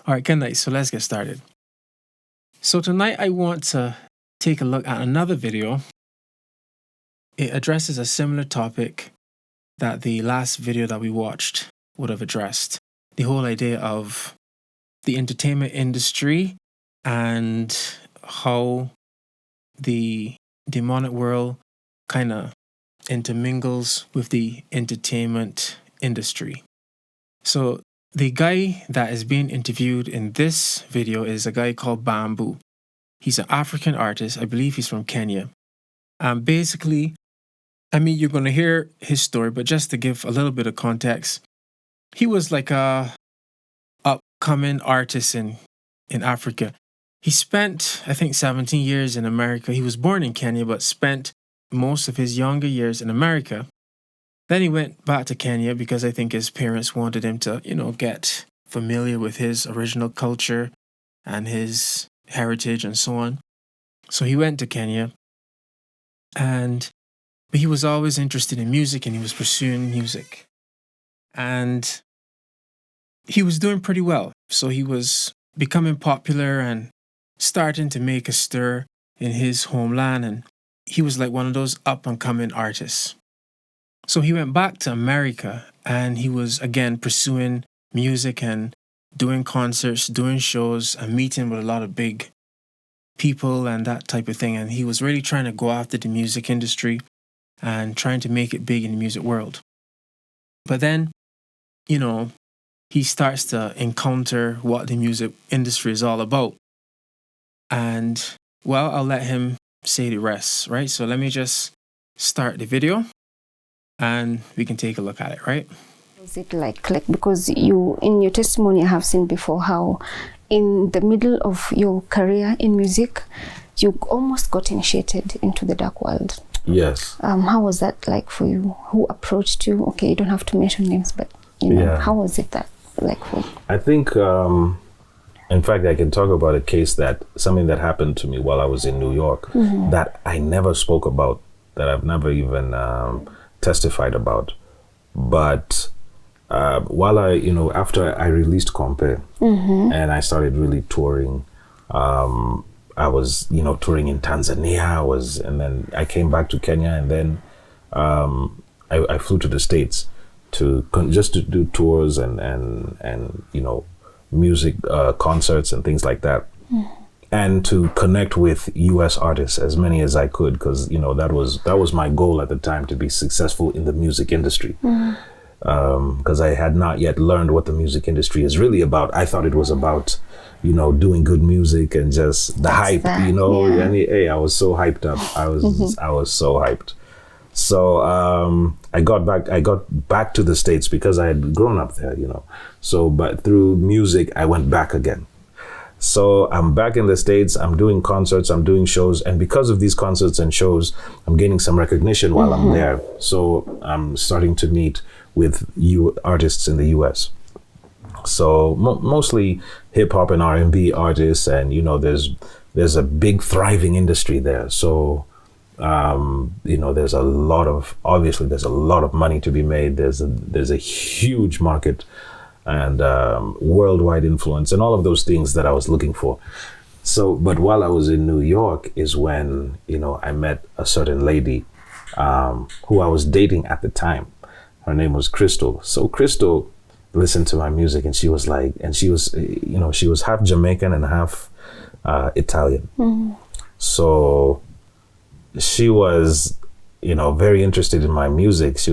All right, good night. So let's get started. So tonight I want to take a look at another video. It addresses a similar topic that the last video that we watched would have addressed. The whole idea of the entertainment industry and how the demonic world kind of intermingles with the entertainment industry. So the guy that is being interviewed in this video is a guy called Bamboo. He's an African artist. I believe he's from Kenya. Basically, you're going to hear his story, but just to give a little bit of context, he was like a upcoming artist in Africa. He spent, I think, 17 years in America. He was born in Kenya, but spent most of his younger years in America. Then he went back to Kenya because I think his parents wanted him to, get familiar with his original culture and his heritage and so on. So he went to Kenya, but he was always interested in music and he was pursuing music. And he was doing pretty well. So he was becoming popular and starting to make a stir in his homeland. And he was like one of those up-and-coming artists. So he went back to America and he was again pursuing music and doing concerts, doing shows and meeting with a lot of big people and that type of thing. And he was really trying to go after the music industry and trying to make it big in the music world. But then, he starts to encounter what the music industry is all about. And, well, I'll let him say the rest, right? So let me just start the video and we can take a look at it, right? Was it like because you, in your testimony, I have seen before how in the middle of your career in music, you almost got initiated into the dark world. Yes. How was that like for you? Who approached you? Okay, you don't have to mention names, but how was it that like for you? I think, in fact, I can talk about something that happened to me while I was in New York that I never spoke about, that I've never even testified about. But while after I released Compare and I started really touring, I was, touring in Tanzania. And then I came back to Kenya, and then I flew to the States just to do tours and music concerts and things like that, and to connect with U.S. artists, as many as I could, because that was my goal at the time, to be successful in the music industry. Because I had not yet learned what the music industry is really about. I thought it was about, doing good music and just the hype, And hey, I was so hyped up. I was so hyped. So I got back to the States because I had grown up there, So, but through music, I went back again. So I'm back in the States, I'm doing concerts, I'm doing shows. And because of these concerts and shows, I'm gaining some recognition while I'm there. So I'm starting to meet with artists in the US. So mostly hip hop and R&B artists. And, there's a big thriving industry there. So, there's a lot of money to be made. There's a huge market and worldwide influence and all of those things that I was looking for. So, but while I was in New York is when, I met a certain lady who I was dating at the time. Her name was Crystal. So Crystal listened to my music and she was half Jamaican and half Italian. So she was, very interested in my music. She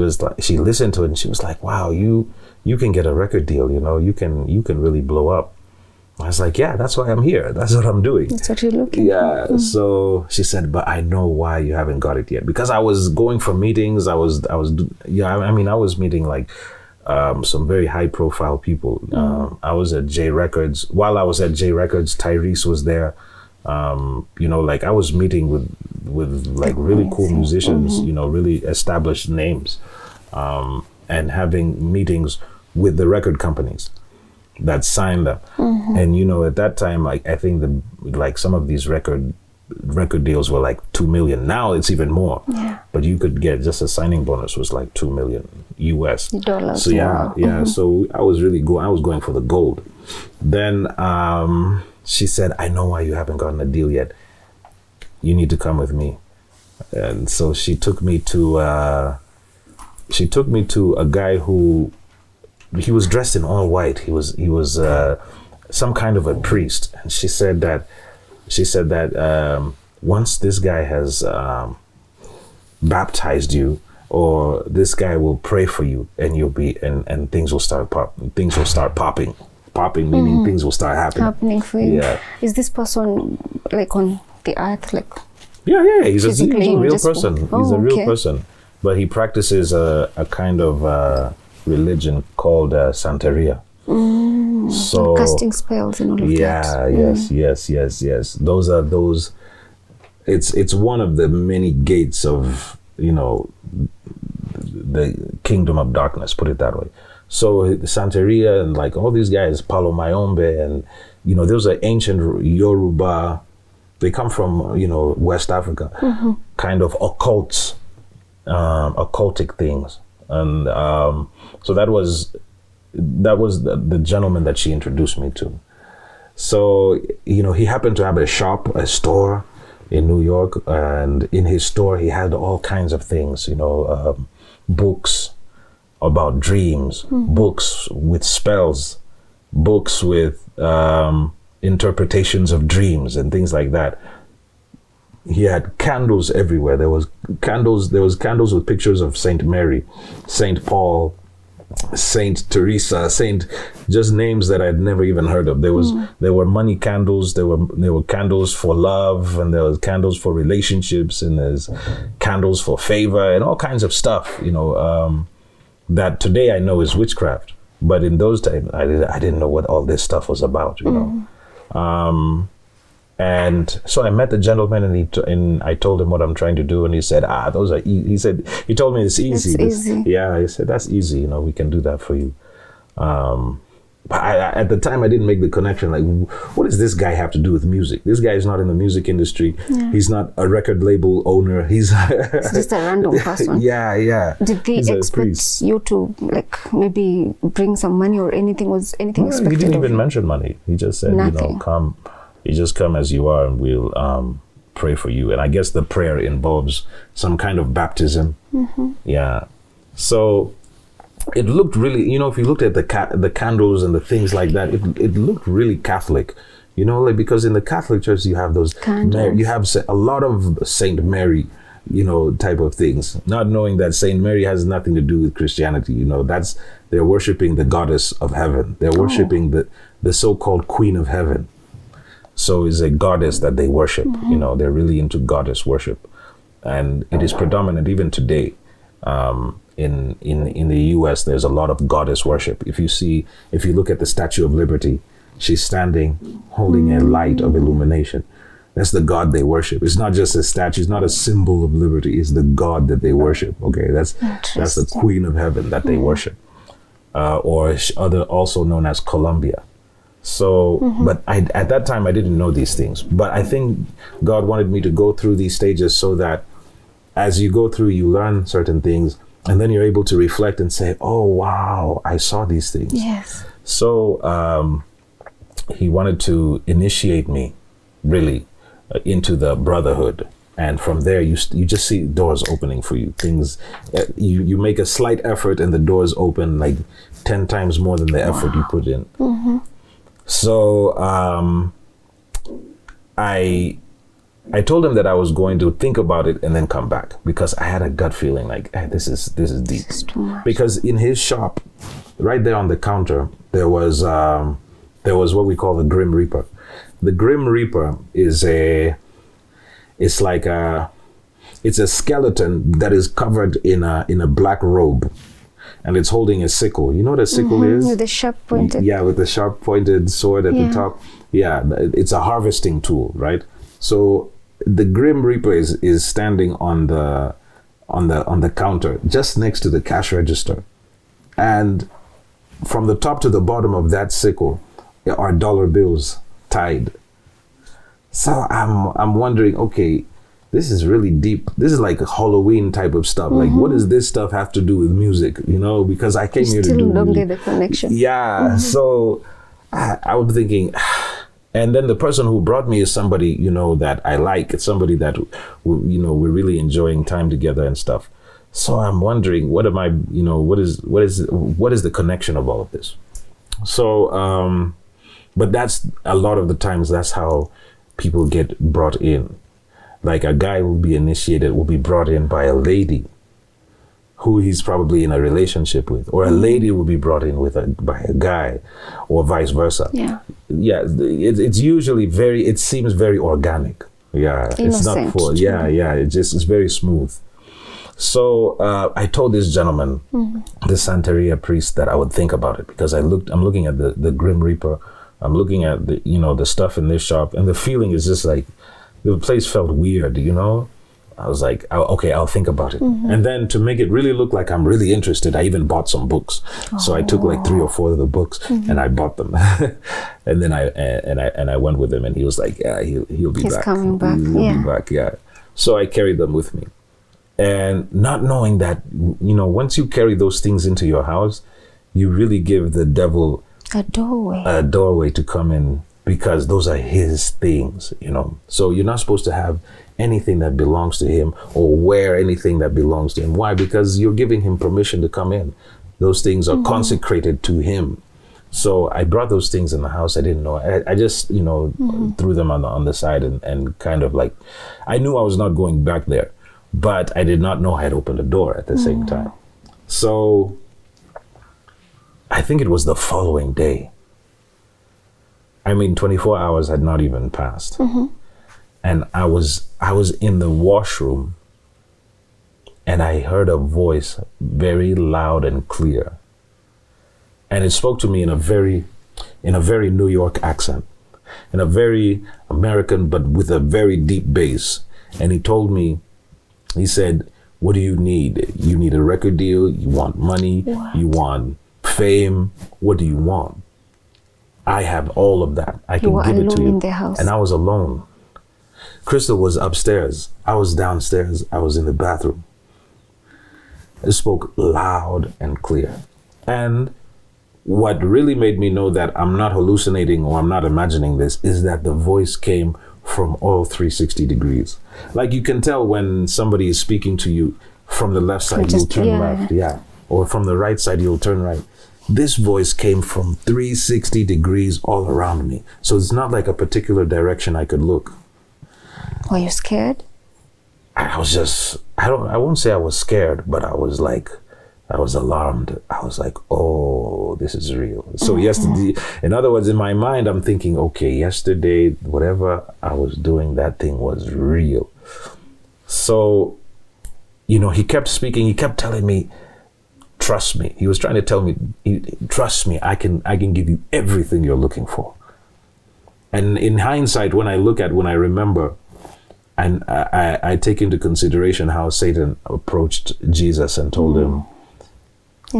listened to it and she was like, wow, you can get a record deal, you can really blow up. I was like, yeah, that's why I'm here. That's what I'm doing. That's what you're looking for. Yeah. So she said, but I know why you haven't got it yet. Because I was going for meetings. I was meeting like some very high profile people. I was at J Records. While I was at J Records, Tyrese was there. I was meeting with like really cool musicians, really established names, and having meetings with the record companies that signed them. And, at that time, like, I think some of these record record deals were like 2 million. Now it's even more. Yeah. But you could get just a signing bonus was like 2 million US dollars. So yeah. So I was going for the gold. Then she said, I know why you haven't gotten a deal yet. You need to come with me. And so she took me to a guy who, he was dressed in all white. He was some kind of a priest. And she said that once this guy has baptized you, or this guy will pray for you, and you'll be and things will start popping, meaning things will start happening for you. Yeah. Is this person like on the earth, like? Yeah. He's a real person. He's a real okay. person, but he practices a kind of religion called Santeria. So casting spells and all of that. Yes. Those are those. It's one of the many gates of, the kingdom of darkness, put it that way. So Santeria and like all these guys, Palo Mayombe, and those are ancient Yoruba. They come from West Africa, kind of occultic things, and so that was the gentleman that she introduced me to. So he happened to have a store in New York, and in his store he had all kinds of things, books about dreams, books with spells, books with interpretations of dreams and things like that. He had candles everywhere. There was candles with pictures of Saint Mary, Saint Paul, Saint Teresa, just names that I'd never even heard of. There were money candles, there were candles for love, and there was candles for relationships, and there's candles for favor and all kinds of stuff, that today I know is witchcraft. But in those times I didn't know what all this stuff was about, and so I met the gentleman, and I told him what I'm trying to do, and he said, those are easy. He told me it's easy. He said, that's easy. We can do that for you. But at the time, I didn't make the connection. Like, what does this guy have to do with music? This guy is not in the music industry. Yeah. He's not a record label owner. He's just a random person. Yeah. Did they expect you to maybe bring some money or anything? Was anything expected? He didn't even mention money. He just said, come. You just come as you are, and we'll pray for you. And I guess the prayer involves some kind of baptism. Yeah. So it looked really, if you looked at the candles and the things like that, it looked really Catholic. Because in the Catholic Church you have those candles. You have a lot of Saint Mary, type of things. Not knowing that Saint Mary has nothing to do with Christianity. They're worshiping the goddess of heaven. They're worshiping the so-called Queen of Heaven. So it's a goddess that they worship. They're really into goddess worship, and it is predominant even today. In the U.S., there's a lot of goddess worship. If you look at the Statue of Liberty, she's standing holding a light of illumination. That's the God they worship. It's not just a statue. It's not a symbol of liberty. It's the God that they worship. Okay, that's the Queen of Heaven that they worship, or also known as Columbia. So, but at that time I didn't know these things. But I think God wanted me to go through these stages so that as you go through, you learn certain things, and then you're able to reflect and say, "Oh, wow, I saw these things." Yes. So he wanted to initiate me, really, into the brotherhood. And from there, you just see doors opening for you. Things, you make a slight effort, and the doors open like 10 times more than the effort you put in. So I told him that I was going to think about it and then come back, because I had a gut feeling like, hey, this is deep. This is too much. Because in his shop, right there on the counter, there was what we call the Grim Reaper. The Grim Reaper is a skeleton that is covered in a black robe, and it's holding a sickle. You know what a sickle is? With the sharp pointed. Yeah, with the sharp pointed sword at the top. Yeah, it's a harvesting tool, right? So the Grim Reaper is standing on the counter just next to the cash register, and from the top to the bottom of that sickle are dollar bills tied. So I'm wondering, okay, this is really deep. This is like a Halloween type of stuff. Like, what does this stuff have to do with music? You know, because I came here to do. Still don't get the connection. Yeah. So I was thinking, and then the person who brought me is somebody, you know, that I like. It's somebody that, you know, we're really enjoying time together and stuff. So I'm wondering, what am I, you know, what is the connection of all of this? So, but that's a lot of the times that's how people get brought in. Like a guy will be initiated, will be brought in by a lady who he's probably in a relationship with, or a lady will be brought in by a guy, or vice versa. Yeah. Yeah. It's usually it seems very organic. Yeah. Innocent. It's not for, yeah. It's very smooth. So I told this gentleman, the Santeria priest, that I would think about it, because I'm looking at the Grim Reaper. I'm looking at the, you know, the stuff in this shop, and the feeling is just like, the place felt weird, you know? I was like, okay, I'll think about it. And then to make it really look like I'm really interested, I even bought some books. So I took like 3 or 4 of the books and I bought them. And then I went with him, and he was like, yeah, he'll be back. He's coming back. He'll be back, yeah. So I carried them with me. And not knowing that, you know, once you carry those things into your house, you really give the devil a doorway to come in, because those are his things, you know. So you're not supposed to have anything that belongs to him, or wear anything that belongs to him. Why? Because you're giving him permission to come in. Those things are consecrated to him. So I brought those things in the house. I didn't know. I just, you know, threw them on the side and kind of like, I knew I was not going back there, but I did not know I had opened the door at the same time. So I think it was the following day. I mean, 24 hours had not even passed. And I was in the washroom, and I heard a voice very loud and clear. And it spoke to me in a very New York accent, in a very American, but with a very deep bass. And he told me, he said, what do you need? You need a record deal? You want money? What? You want fame? What do you want? I have all of that. I can give it to you. In the house. And I was alone. Crystal was upstairs. I was downstairs. I was in the bathroom. It spoke loud and clear. And what really made me know that I'm not hallucinating or I'm not imagining this is that the voice came from all 360 degrees. Like, you can tell when somebody is speaking to you from the left side, you'll turn left. Yeah. Or from the right side, you'll turn right. This voice came from 360 degrees all around me. So it's not like a particular direction I could look. Were you scared? I was just, I won't say I was scared, but I was alarmed. I was like, oh, this is real. So yesterday, in other words, in my mind, I'm thinking, okay, yesterday, whatever I was doing, that thing was real. So, you know, he kept speaking. He kept telling me, trust me. He was trying to tell me, trust me, I can give you everything you're looking for. And in hindsight, when I remember, and I take into consideration how Satan approached Jesus and told him,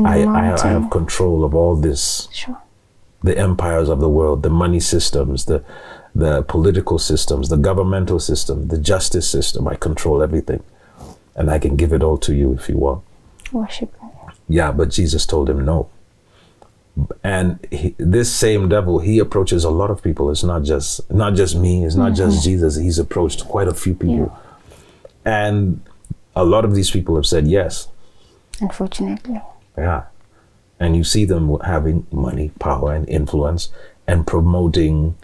I have control of all this, the empires of the world, the money systems, the political systems, the governmental system, the justice system. I control everything, and I can give it all to you if you want. Worship. Yeah, but Jesus told him no. And this same devil, he approaches a lot of people. It's not just me. It's not just Jesus. He's approached quite a few people. Yeah. And a lot of these people have said yes. Unfortunately. Yeah. And you see them having money, power, and influence, and promoting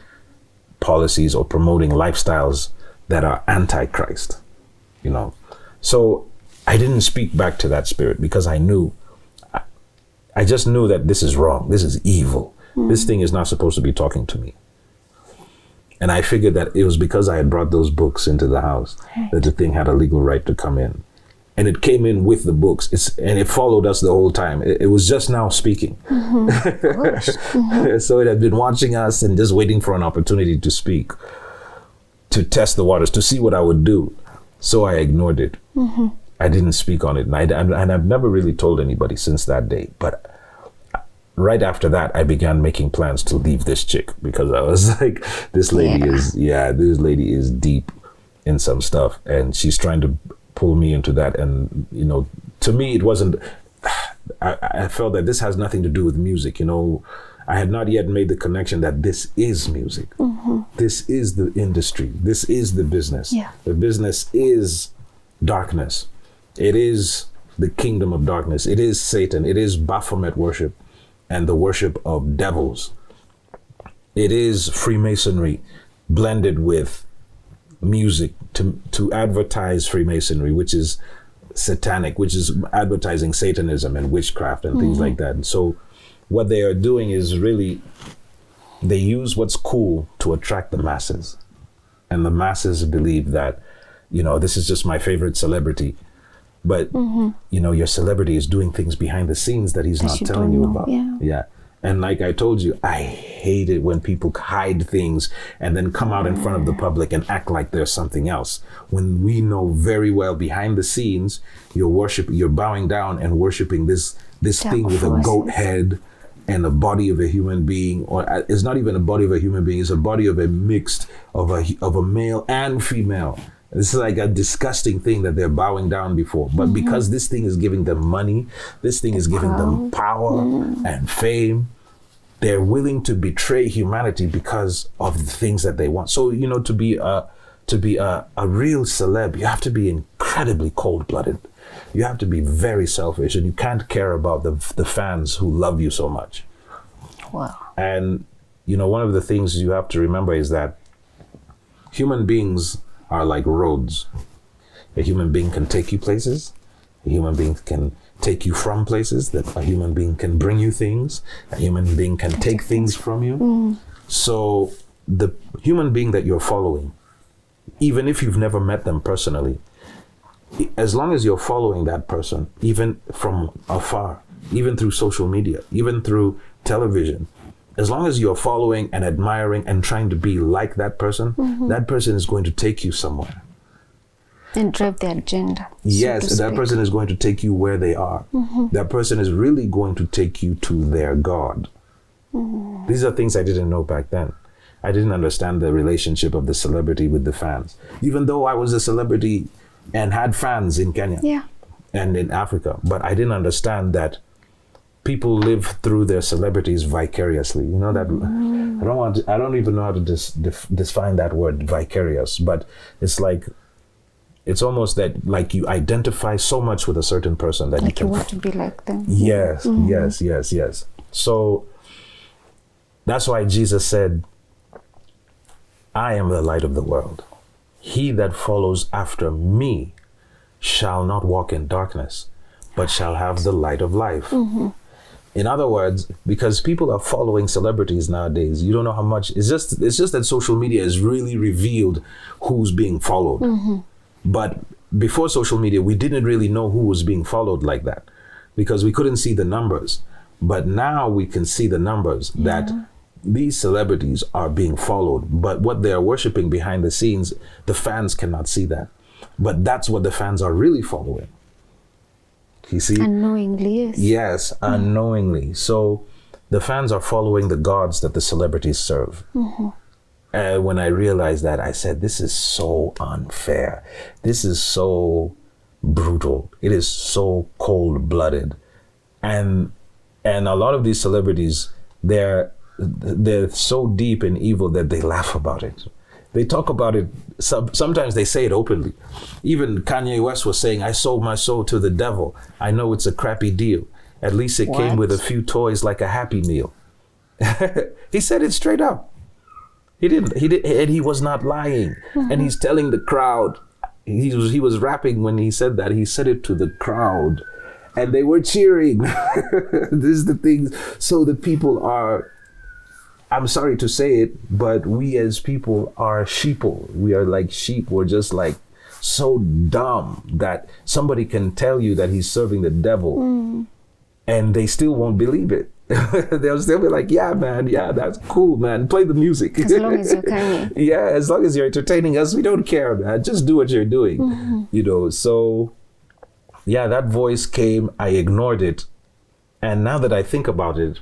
policies or promoting lifestyles that are anti-Christ, you know. So I didn't speak back to that spirit because I just knew that this is wrong. This is evil. This thing is not supposed to be talking to me. And I figured that it was because I had brought those books into the house that the thing had a legal right to come in. And it came in with the books. And it followed us the whole time. It was just now speaking. So it had been watching us and just waiting for an opportunity to speak, to test the waters, to see what I would do. So I ignored it. I didn't speak on it. And I've never really told anybody since that day. But right after that, I began making plans to leave this chick because I was like, this lady is deep in some stuff, and she's trying to pull me into that. And, you know, to me, it wasn't, I felt that this has nothing to do with music. You know, I had not yet made the connection that this is music. This is the industry. This is the business. Yeah. The business is darkness. It is the kingdom of darkness. It is Satan. It is Baphomet worship and the worship of devils. It is Freemasonry blended with music to advertise Freemasonry, which is satanic, which is advertising Satanism and witchcraft and things like that. And so what they are doing is really, they use what's cool to attract the masses. And the masses believe that, you know, this is just my favorite celebrity. But, you know, your celebrity is doing things behind the scenes that he's not telling you about. Yeah. And like I told you, I hate it when people hide things and then come out in front of the public and act like there's something else. When we know very well behind the scenes, you're bowing down and worshiping this thing with a goat head and a body of a human being, or it's not even a body of a human being, it's a body of a mixed of a male and female. This is like a disgusting thing that they're bowing down before. But because this thing is giving them money, this thing is giving them power and fame, they're willing to betray humanity because of the things that they want. So, you know, to be a real celeb, you have to be incredibly cold-blooded. You have to be very selfish, and you can't care about the fans who love you so much. Wow. And, you know, one of the things you have to remember is that human beings are like roads. A human being can take you places. A human being can take you from places. That a human being can bring you things. A human being can take things from you. So the human being that you're following, even if you've never met them personally, as long as you're following that person, even from afar, even through social media, even through television, as long as you're following and admiring and trying to be like that person is going to take you somewhere. And drive the agenda. Yes, so that person is going to take you where they are. That person is really going to take you to their God. These are things I didn't know back then. I didn't understand the relationship of the celebrity with the fans. Even though I was a celebrity and had fans in Kenya and in Africa, but I didn't understand that people live through their celebrities vicariously. You know that I don't even know how to define that word vicarious, but it's like, it's almost that like you identify so much with a certain person that like you want to be like them. Yes, yes. So that's why Jesus said, I am the light of the world. He that follows after me shall not walk in darkness, but shall have the light of life. In other words, because people are following celebrities nowadays, you don't know how much, it's just that social media has really revealed who's being followed. But before social media, we didn't really know who was being followed like that because we couldn't see the numbers. But now we can see the numbers that these celebrities are being followed. But what they are worshiping behind the scenes, the fans cannot see that. But that's what the fans are really following. You see? Unknowingly, yes. Yes, unknowingly. So the fans are following the gods that the celebrities serve. When I realized that, I said, this is so unfair. This is so brutal. It is so cold-blooded. And a lot of these celebrities, they're so deep in evil that they laugh about it. They talk about it. Sometimes they say it openly. Even Kanye West was saying, I sold my soul to the devil. I know it's a crappy deal. At least it came with a few toys like a Happy Meal. He said it straight up. He didn't, and he was not lying. And he's telling the crowd, he was rapping when he said that. He said it to the crowd and they were cheering. This is the thing. So the people are, I'm sorry to say it, but we as people are sheeple. We are like sheep. We're just like so dumb that somebody can tell you that he's serving the devil and they still won't believe it. They'll still be like, yeah, man, yeah, that's cool, man. Play the music. As long as you're Kanye. Yeah, as long as you're entertaining us, we don't care, man. Just do what you're doing. You know, so yeah, that voice came, I ignored it. And now that I think about it,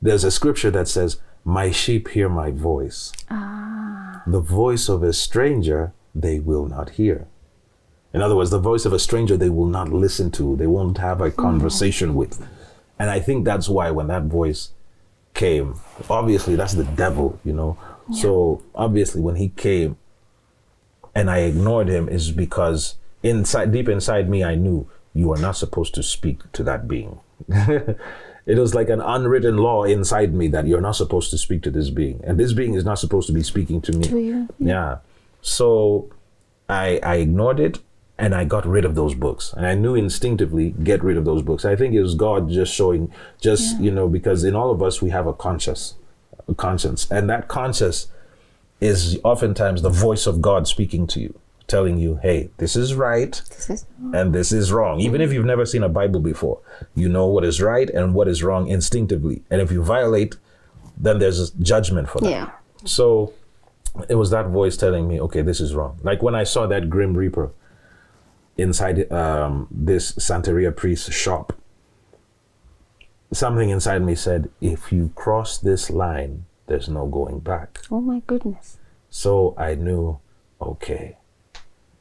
There's a scripture that says, "My sheep hear my voice. The voice of a stranger they will not hear." In other words, the voice of a stranger they will not listen to. They won't have a conversation with. And I think that's why when that voice came, obviously that's the devil, you know. Yeah. So obviously when he came and I ignored him is because deep inside me, I knew you are not supposed to speak to that being. It was like an unwritten law inside me that you're not supposed to speak to this being. And this being is not supposed to be speaking to me. To you. Yeah. So I ignored it and I got rid of those books. And I knew instinctively, get rid of those books. I think it was God just showing, you know, because in all of us, we have a conscience. And that conscience is oftentimes the voice of God speaking to you, telling you, hey, this is right and this is wrong. Even if you've never seen a Bible before, you know what is right and what is wrong instinctively. And if you violate, then there's judgment for that. Yeah. So it was that voice telling me, okay, this is wrong. Like when I saw that Grim Reaper inside this Santeria priest's shop, something inside me said, if you cross this line, there's no going back. Oh my goodness. So I knew, okay,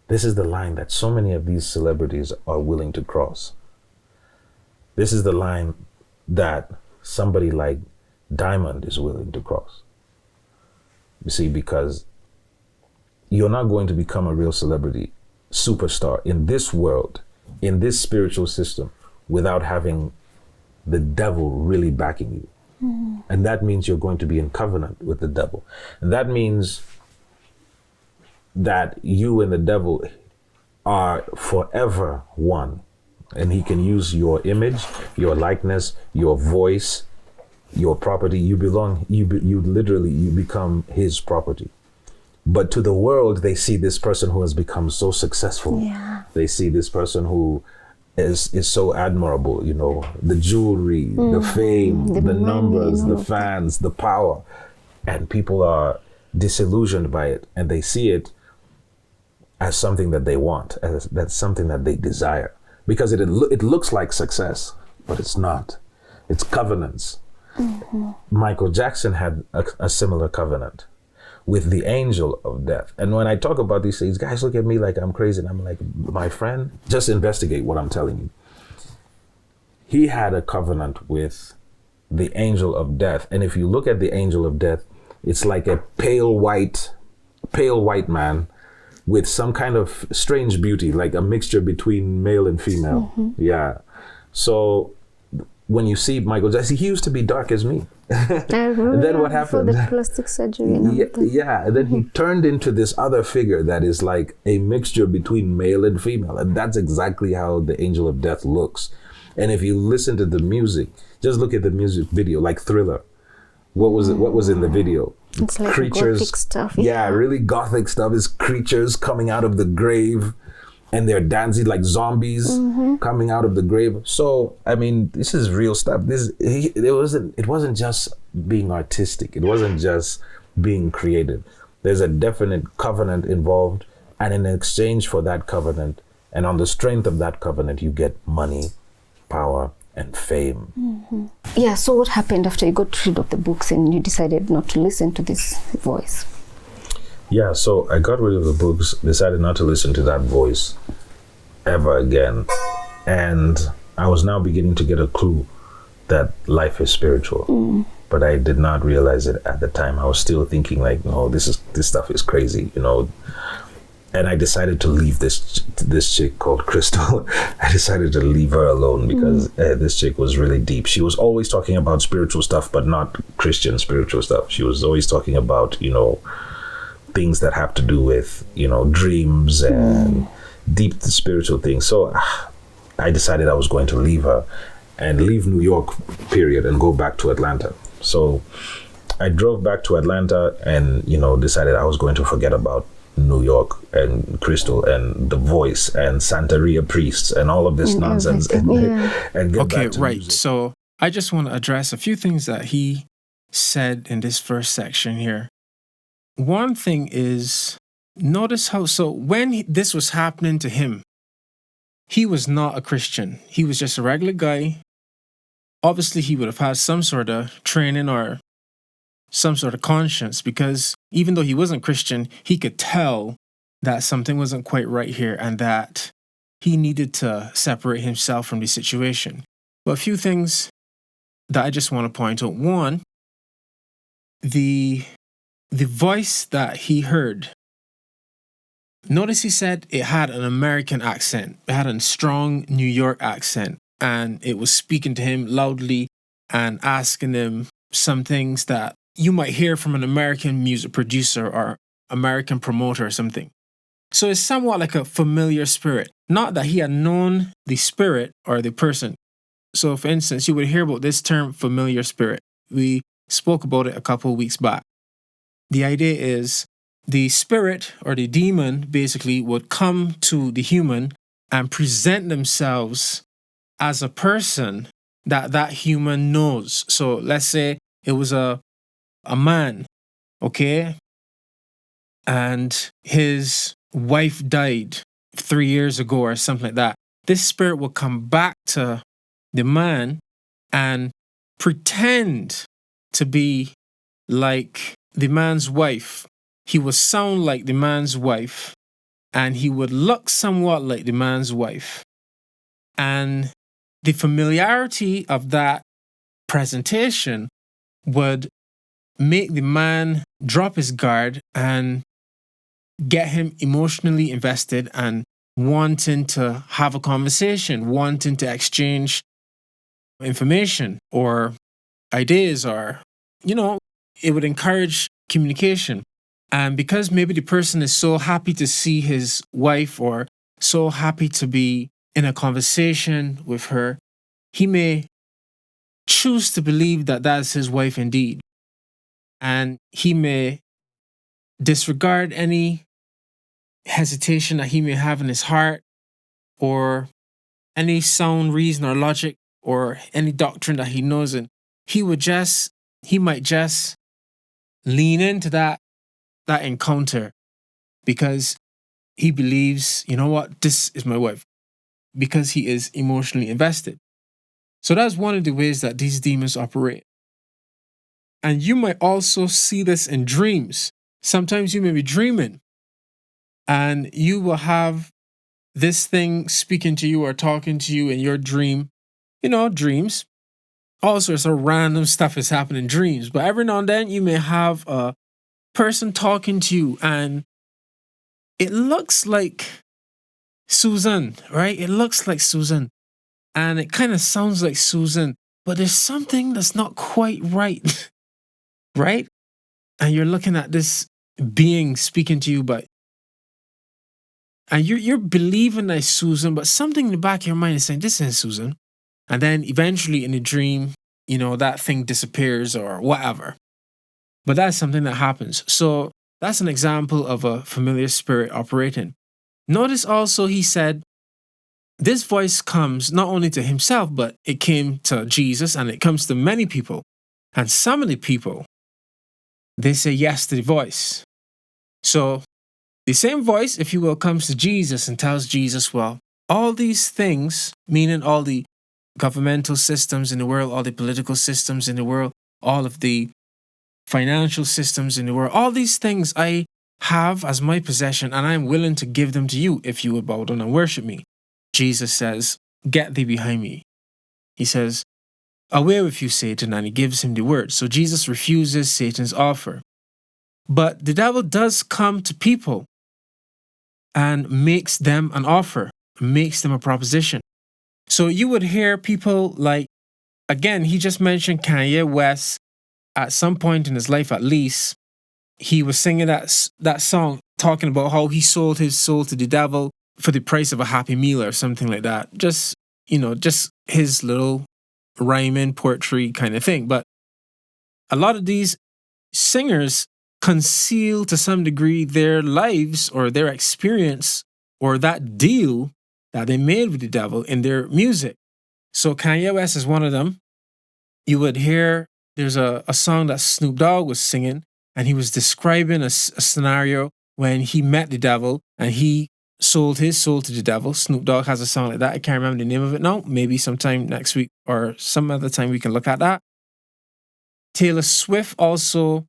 this is the line that so many of these celebrities are willing to cross. This is the line that somebody like Diamond is willing to cross. You see, because you're not going to become a real celebrity, superstar in this world, in this spiritual system, without having the devil really backing you. And that means you're going to be in covenant with the devil. And that means that you and the devil are forever one. And he can use your image, your likeness, your voice, your property. You belong, you become his property. But to the world, they see this person who has become so successful. Yeah. They see this person who is so admirable, you know, the jewelry, the fame, the numbers, the fans, the power. And people are disillusioned by it, and they see it as something that they want, as that's something that they desire. Because it looks like success, but it's not. It's covenants. Michael Jackson had a similar covenant with the angel of death. And when I talk about these things, guys look at me like I'm crazy. And I'm like, my friend, just investigate what I'm telling you. He had a covenant with the angel of death. And if you look at the angel of death, it's like a pale white man with some kind of strange beauty, like a mixture between male and female. Yeah. So when you see Michael Jackson, he used to be dark as me. And then what happened? For the plastic surgery. Yeah. And then he turned into this other figure that is like a mixture between male and female. And that's exactly how the angel of death looks. And if you listen to the music, just look at the music video, like Thriller. What was it? What was in the video? It's like creatures, gothic stuff. Yeah, really gothic stuff. Is creatures coming out of the grave, and they're dancing like zombies coming out of the grave. So I mean, this is real stuff. It wasn't just being artistic. It wasn't just being creative. There's a definite covenant involved, and in exchange for that covenant, and on the strength of that covenant, you get money, power, and fame. Yeah, so what happened after you got rid of the books and you decided not to listen to this voice? Yeah, so I got rid of the books, decided not to listen to that voice ever again. And I was now beginning to get a clue that life is spiritual. But I did not realize it at the time. I was still thinking like, no, this stuff is crazy, you know. And I decided to leave this chick called Crystal. I decided to leave her alone because this chick was really deep. She was always talking about spiritual stuff, but not Christian spiritual stuff. She was always talking about, you know, things that have to do with, you know, dreams and deep spiritual things. So I decided I was going to leave her and leave New York, period, and go back to Atlanta. So I drove back to Atlanta and, you know, decided I was going to forget about New York and Crystal and The Voice and Santeria priests and all of this nonsense and get back to music. So I just want to address a few things that he said in this first section here. One thing is, notice how, so when this was happening to him, he was not a Christian. He was just a regular guy obviously he would have had some sort of training or some sort of conscience, because even though he wasn't Christian, he could tell that something wasn't quite right here and that he needed to separate himself from the situation. But a few things that I just want to point out. One, the voice that he heard. Notice he said it had an American accent. It had a strong New York accent, and it was speaking to him loudly and asking him some things that you might hear from an American music producer or American promoter or something. So it's somewhat like a familiar spirit. Not that he had known the spirit or the person. So for instance, you would hear about this term familiar spirit. We spoke about it a couple of weeks back. The idea is the spirit or the demon basically would come to the human and present themselves as a person that human knows. So let's say it was a man, okay? And his wife died 3 years ago or something like that. This spirit will come back to the man and pretend to be like the man's wife. He would sound like the man's wife, and he would look somewhat like the man's wife. And the familiarity of that presentation would make the man drop his guard and get him emotionally invested and wanting to have a conversation, wanting to exchange information or ideas, or, it would encourage communication. And because maybe the person is so happy to see his wife or so happy to be in a conversation with her, he may choose to believe that that's his wife indeed. And he may disregard any hesitation that he may have in his heart, or any sound reason or logic or any doctrine that he knows, and he might just lean into that encounter because he believes, you know what, this is my wife, because he is emotionally invested. So that's one of the ways that these demons operate. And you might also see this in dreams. Sometimes you may be dreaming and you will have this thing speaking to you or talking to you in your dream. Dreams. All sorts of random stuff is happening in dreams. But every now and then you may have a person talking to you and it looks like Susan, right? It looks like Susan. And it kind of sounds like Susan. But there's something that's not quite right. Right? And you're looking at this being speaking to you, and you're believing that it's Susan, but something in the back of your mind is saying, this isn't Susan. And then eventually in the dream, that thing disappears or whatever. But that's something that happens. So that's an example of a familiar spirit operating. Notice also he said, this voice comes not only to himself, but it came to Jesus and it comes to many people. And some of the people, they say yes to the voice. So the same voice, if you will, comes to Jesus and tells Jesus, well, all these things, meaning all the governmental systems in the world, all the political systems in the world, all of the financial systems in the world, all these things I have as my possession, and I'm willing to give them to you if you would bow down and worship me. Jesus says, get thee behind me. He says, away with you, Satan, and he gives him the word. So Jesus refuses Satan's offer. But the devil does come to people and makes them an offer, makes them a proposition. So you would hear people like, again, he just mentioned Kanye West. At some point in his life, at least, he was singing that song talking about how he sold his soul to the devil for the price of a Happy Meal or something like that. Just his little rhyming poetry kind of thing. But a lot of these singers conceal to some degree their lives or their experience or that deal that they made with the devil in their music. So Kanye West is one of them. You would hear there's a song that Snoop Dogg was singing, and he was describing a scenario when he met the devil and he sold his soul to the devil. Snoop Dogg has a song like that. I can't remember the name of it now. Maybe sometime next week or some other time we can look at that. Taylor Swift also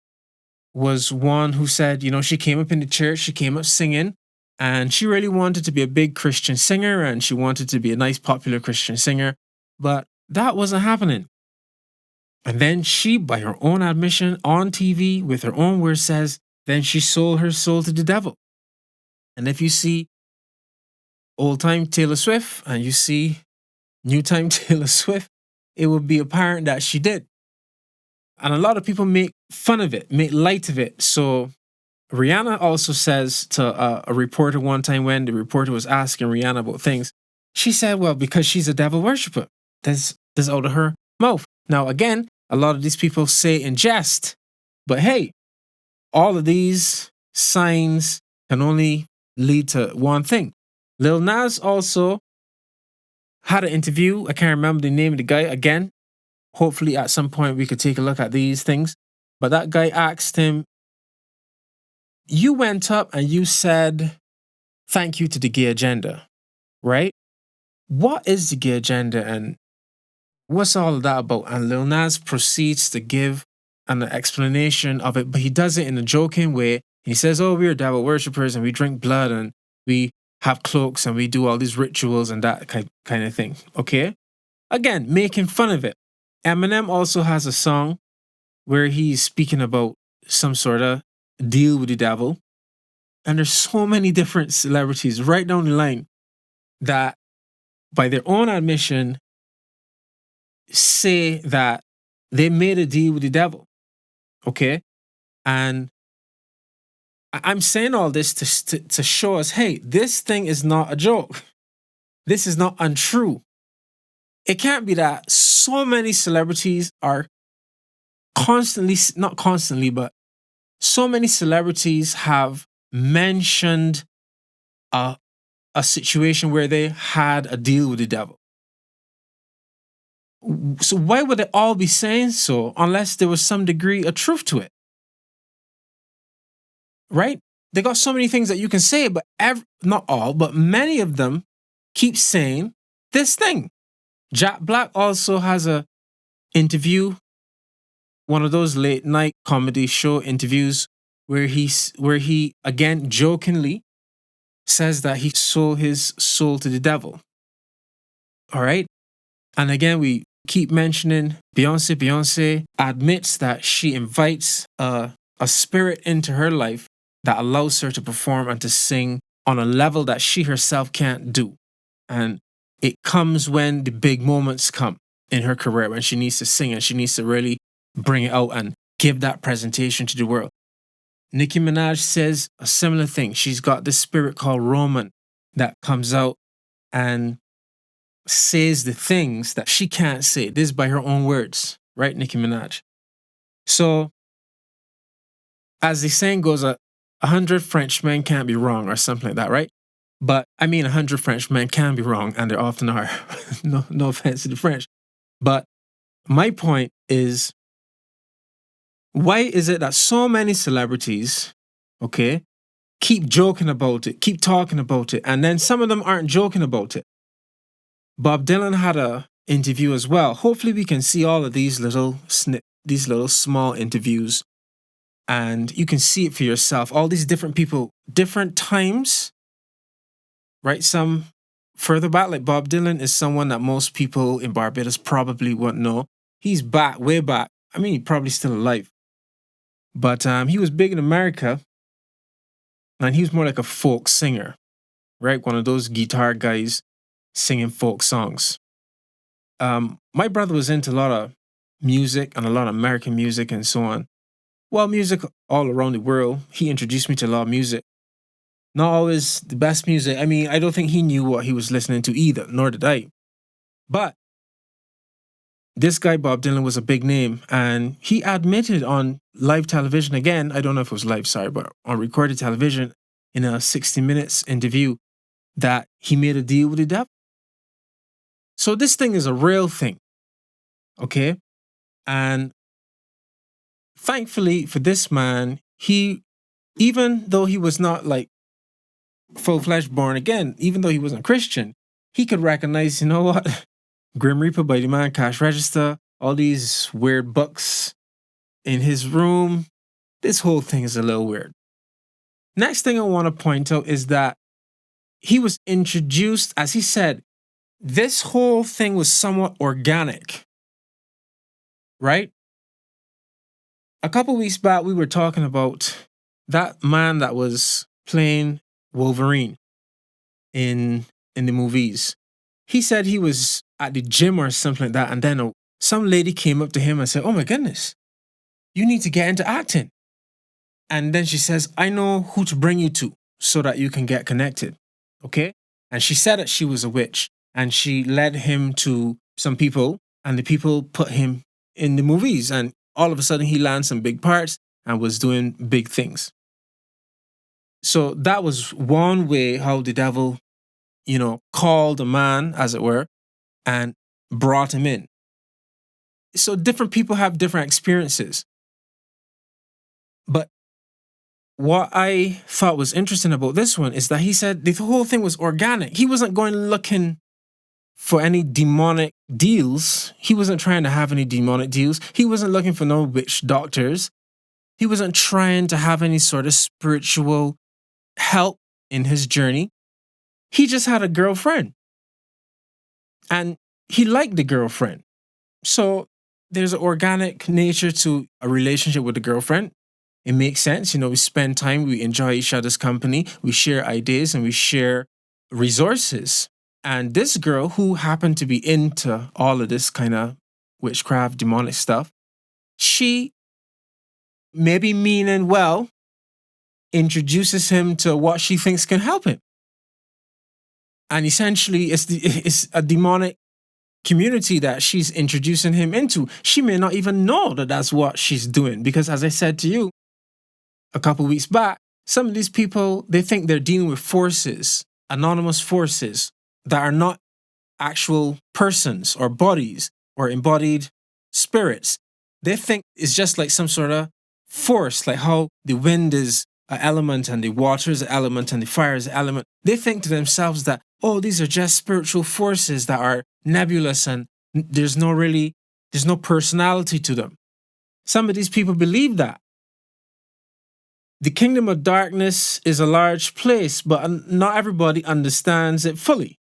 was one who said, she came up in the church, she came up singing, and she really wanted to be a big Christian singer, and she wanted to be a nice, popular Christian singer, but that wasn't happening. And then she, by her own admission on TV, with her own words, says, then she sold her soul to the devil. And if you see old-time Taylor Swift and you see new-time Taylor Swift, it would be apparent that she did. And a lot of people make fun of it, make light of it. So Rihanna also says to a reporter one time when the reporter was asking Rihanna about things, she said, well, because she's a devil worshiper. That's out of her mouth. Now, again, a lot of these people say in jest, but hey, all of these signs can only lead to one thing. Lil Nas also had an interview. I can't remember the name of the guy again. Hopefully at some point we could take a look at these things. But that guy asked him, you went up and you said, thank you to the gay agenda, right? What is the gay agenda and what's all of that about? And Lil Nas proceeds to give an explanation of it, but he does it in a joking way. He says, oh, we're devil worshippers and we drink blood and we have cloaks and we do all these rituals and that kind of thing. Okay? Again, making fun of it. Eminem also has a song where he's speaking about some sort of deal with the devil. And there's so many different celebrities right down the line that, by their own admission, say that they made a deal with the devil. Okay? And I'm saying all this to show us, hey, this thing is not a joke. This is not untrue. It can't be that so many celebrities are constantly, not constantly, but so many celebrities have mentioned a situation where they had a deal with the devil. So why would they all be saying so unless there was some degree of truth to it? Right? They got so many things that you can say, but not all, but many of them keep saying this thing. Jack Black also has a interview, one of those late night comedy show interviews where he again jokingly says that he sold his soul to the devil. All right? And again, we keep mentioning Beyonce. Beyonce admits that she invites a spirit into her life that allows her to perform and to sing on a level that she herself can't do. And it comes when the big moments come in her career, when she needs to sing and she needs to really bring it out and give that presentation to the world. Nicki Minaj says a similar thing. She's got this spirit called Roman that comes out and says the things that she can't say. This is by her own words, right, Nicki Minaj? So, as the saying goes, 100 Frenchmen can't be wrong or something like that, right? But, 100 Frenchmen can be wrong, and there often are. No offense to the French. But my point is, why is it that so many celebrities, okay, keep joking about it, keep talking about it, and then some of them aren't joking about it? Bob Dylan had an interview as well. Hopefully we can see all of these little small interviews, and you can see it for yourself. All these different people, different times, right? Some further back, like Bob Dylan is someone that most people in Barbados probably wouldn't know. He's back, way back. He's probably still alive. But he was big in America, and he was more like a folk singer, right? One of those guitar guys singing folk songs. My brother was into a lot of music and a lot of American music and so on. Well, music all around the world. He introduced me to a lot of music. Not always the best music. I don't think he knew what he was listening to either, nor did I. But this guy, Bob Dylan, was a big name, and he admitted on live television again, I don't know if it was live, sorry, but on recorded television in a 60 Minutes interview, that he made a deal with the devil. So this thing is a real thing, okay? And thankfully for this man, even though he was not like full-fledged born again, even though he wasn't Christian, he could recognize, you know what? Grim Reaper by the man Cash Register, all these weird books in his room. This whole thing is a little weird. Next thing I want to point out is that he was introduced, as he said, this whole thing was somewhat organic, right? A couple weeks back, we were talking about that man that was playing Wolverine in the movies. He said he was at the gym or something like that, and then some lady came up to him and said, "Oh my goodness, you need to get into acting." And then she says, "I know who to bring you to so that you can get connected." Okay? And she said that she was a witch, and she led him to some people, and the people put him in the movies, and all of a sudden he landed some big parts and was doing big things. So that was one way how the devil, called a man, as it were, and brought him in. So different people have different experiences. But what I thought was interesting about this one is that he said the whole thing was organic. He wasn't going looking for any demonic deals. He wasn't trying to have any demonic deals. He wasn't looking for no witch doctors. He wasn't trying to have any sort of spiritual help in his journey. He just had a girlfriend. And he liked the girlfriend. So there's an organic nature to a relationship with the girlfriend. It makes sense. We spend time, we enjoy each other's company, we share ideas, and we share resources. And this girl, who happened to be into all of this kind of witchcraft, demonic stuff, she, maybe meaning well, introduces him to what she thinks can help him. And essentially, it's a demonic community that she's introducing him into. She may not even know that that's what she's doing, because as I said to you a couple weeks back, some of these people, they think they're dealing with forces, anonymous forces that are not actual persons or bodies or embodied spirits. They think it's just like some sort of force, like how the wind is an element and the water is an element and the fire is an element. They think to themselves that, oh, these are just spiritual forces that are nebulous and there's no personality to them. Some of these people believe that. The kingdom of darkness is a large place, but not everybody understands it fully.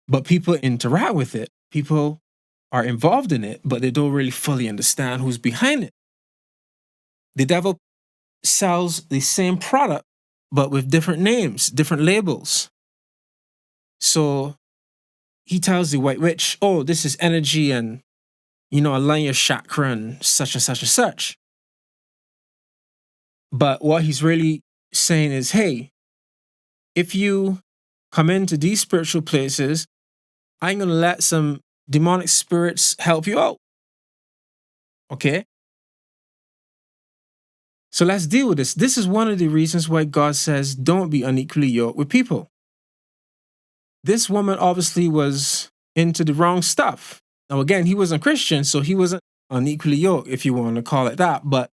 But people interact with it. People are involved in it, but they don't really fully understand who's behind it. The devil sells the same product, but with different names, different labels. So he tells the white witch, oh, this is energy and, align your chakra and such and such and such. But what he's really saying is, hey, if you come into these spiritual places, I'm going to let some demonic spirits help you out. Okay? So let's deal with this. This is one of the reasons why God says, don't be unequally yoked with people. This woman obviously was into the wrong stuff. Now, again, he wasn't Christian, so he wasn't unequally yoked, if you want to call it that. But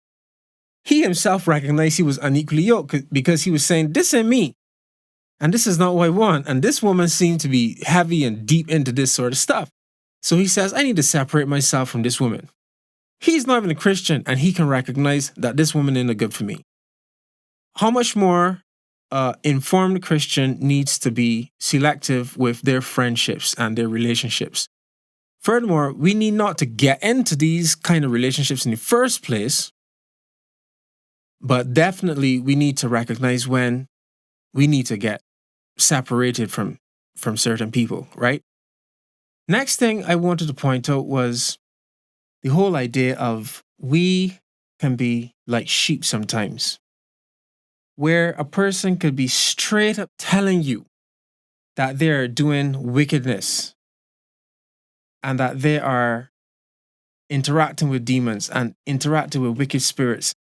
he himself recognized he was unequally yoked because he was saying, this ain't me. And this is not what I want. And this woman seemed to be heavy and deep into this sort of stuff. So he says, I need to separate myself from this woman. He's not even a Christian, and he can recognize that this woman isn't good for me. How much more informed Christian needs to be selective with their friendships and their relationships. Furthermore, we need not to get into these kind of relationships in the first place, but definitely we need to recognize when we need to get separated from certain people, right? Next thing I wanted to point out was the whole idea of we can be like sheep sometimes, where a person could be straight up telling you that they're doing wickedness and that they are interacting with demons and interacting with wicked spirits.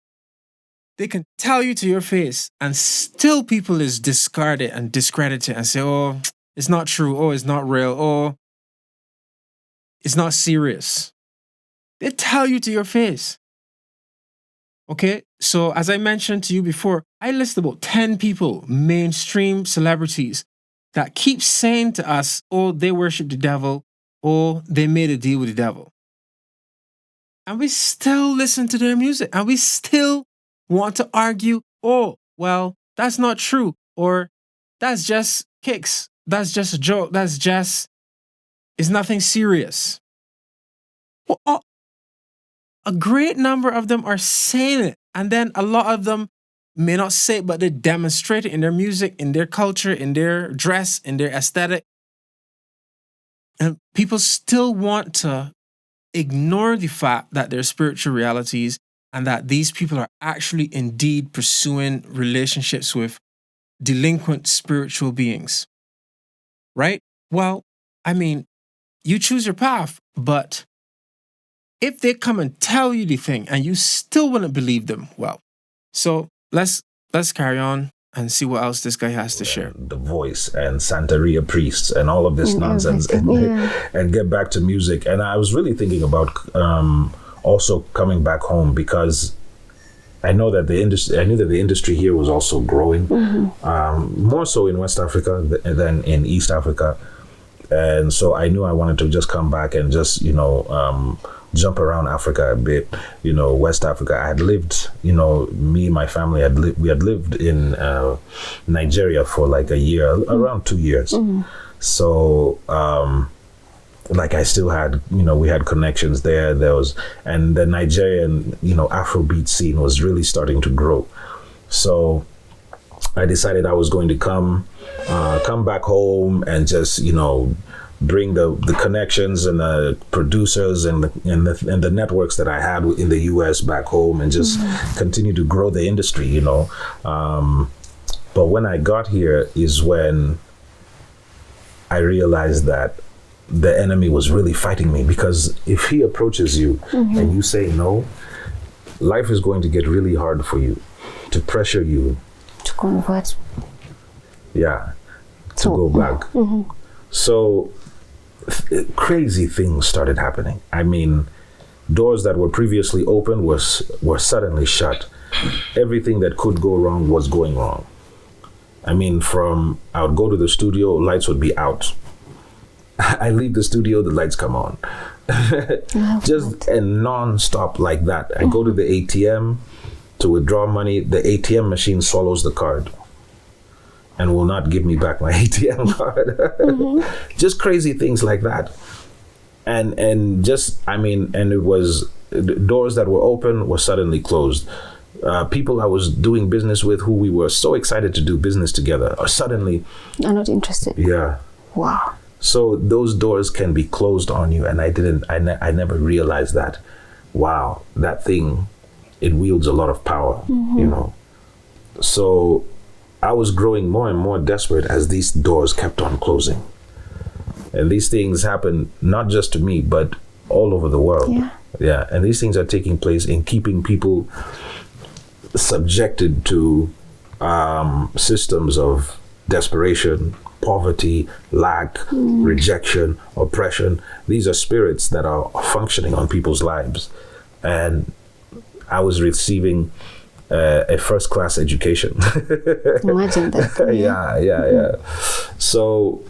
They can tell you to your face, and still people is discard it and discredit it and say, oh, it's not true. Oh, it's not real. Oh, it's not serious. They tell you to your face. Okay, so as I mentioned to you before, I list about 10 people, mainstream celebrities, that keep saying to us, oh, they worship the devil, or they made a deal with the devil. And we still listen to their music, and we still want to argue, oh, well, that's not true, or that's just kicks, that's just a joke, it's nothing serious. Well, a great number of them are saying it. And then a lot of them may not say it, but they demonstrate it in their music, in their culture, in their dress, in their aesthetic. And people still want to ignore the fact that they're spiritual realities and that these people are actually indeed pursuing relationships with delinquent spiritual beings. Right? Well, I mean, you choose your path, but if they come and tell you the thing and you still wouldn't believe them, well, so let's carry on and see what else this guy has to share. The Voice and Santeria priests and all of this nonsense and get back to music. And I was really thinking about also coming back home because I know that the industry here was also growing, more so in West Africa than in East Africa. And so I knew I wanted to just come back and just, jump around Africa a bit, West Africa. I had lived, me and my family we had lived in Nigeria for like a year, around 2 years. So, I still had, we had connections there. And the Nigerian, Afrobeat scene was really starting to grow. So I decided I was going to come back home and just, bring the connections and the producers and the networks that I had in the US back home and just continue to grow the industry, But when I got here is when I realized that the enemy was really fighting me, because if he approaches you and you say no, life is going to get really hard for you, to pressure you. To convert. Yeah, to go back. So crazy things started happening. I mean, doors that were previously open were suddenly shut. Everything that could go wrong was going wrong. I mean, I would go to the studio, lights would be out. I leave the studio, the lights come on. Just and non-stop like that. I go to the ATM to withdraw money. The ATM machine swallows the card and will not give me back my ATM card. Just crazy things like that. And it was doors that were open were suddenly closed. People I was doing business with who we were so excited to do business together are suddenly... I'm not interested. Yeah. Wow. So those doors can be closed on you. And I never realized that. Wow, that thing, it wields a lot of power, So I was growing more and more desperate as these doors kept on closing. And these things happen not just to me, but all over the world. Yeah. And these things are taking place in keeping people subjected to systems of desperation, poverty, lack, rejection, oppression. These are spirits that are functioning on people's lives. And I was receiving a first-class education. Imagine that. Yeah. So,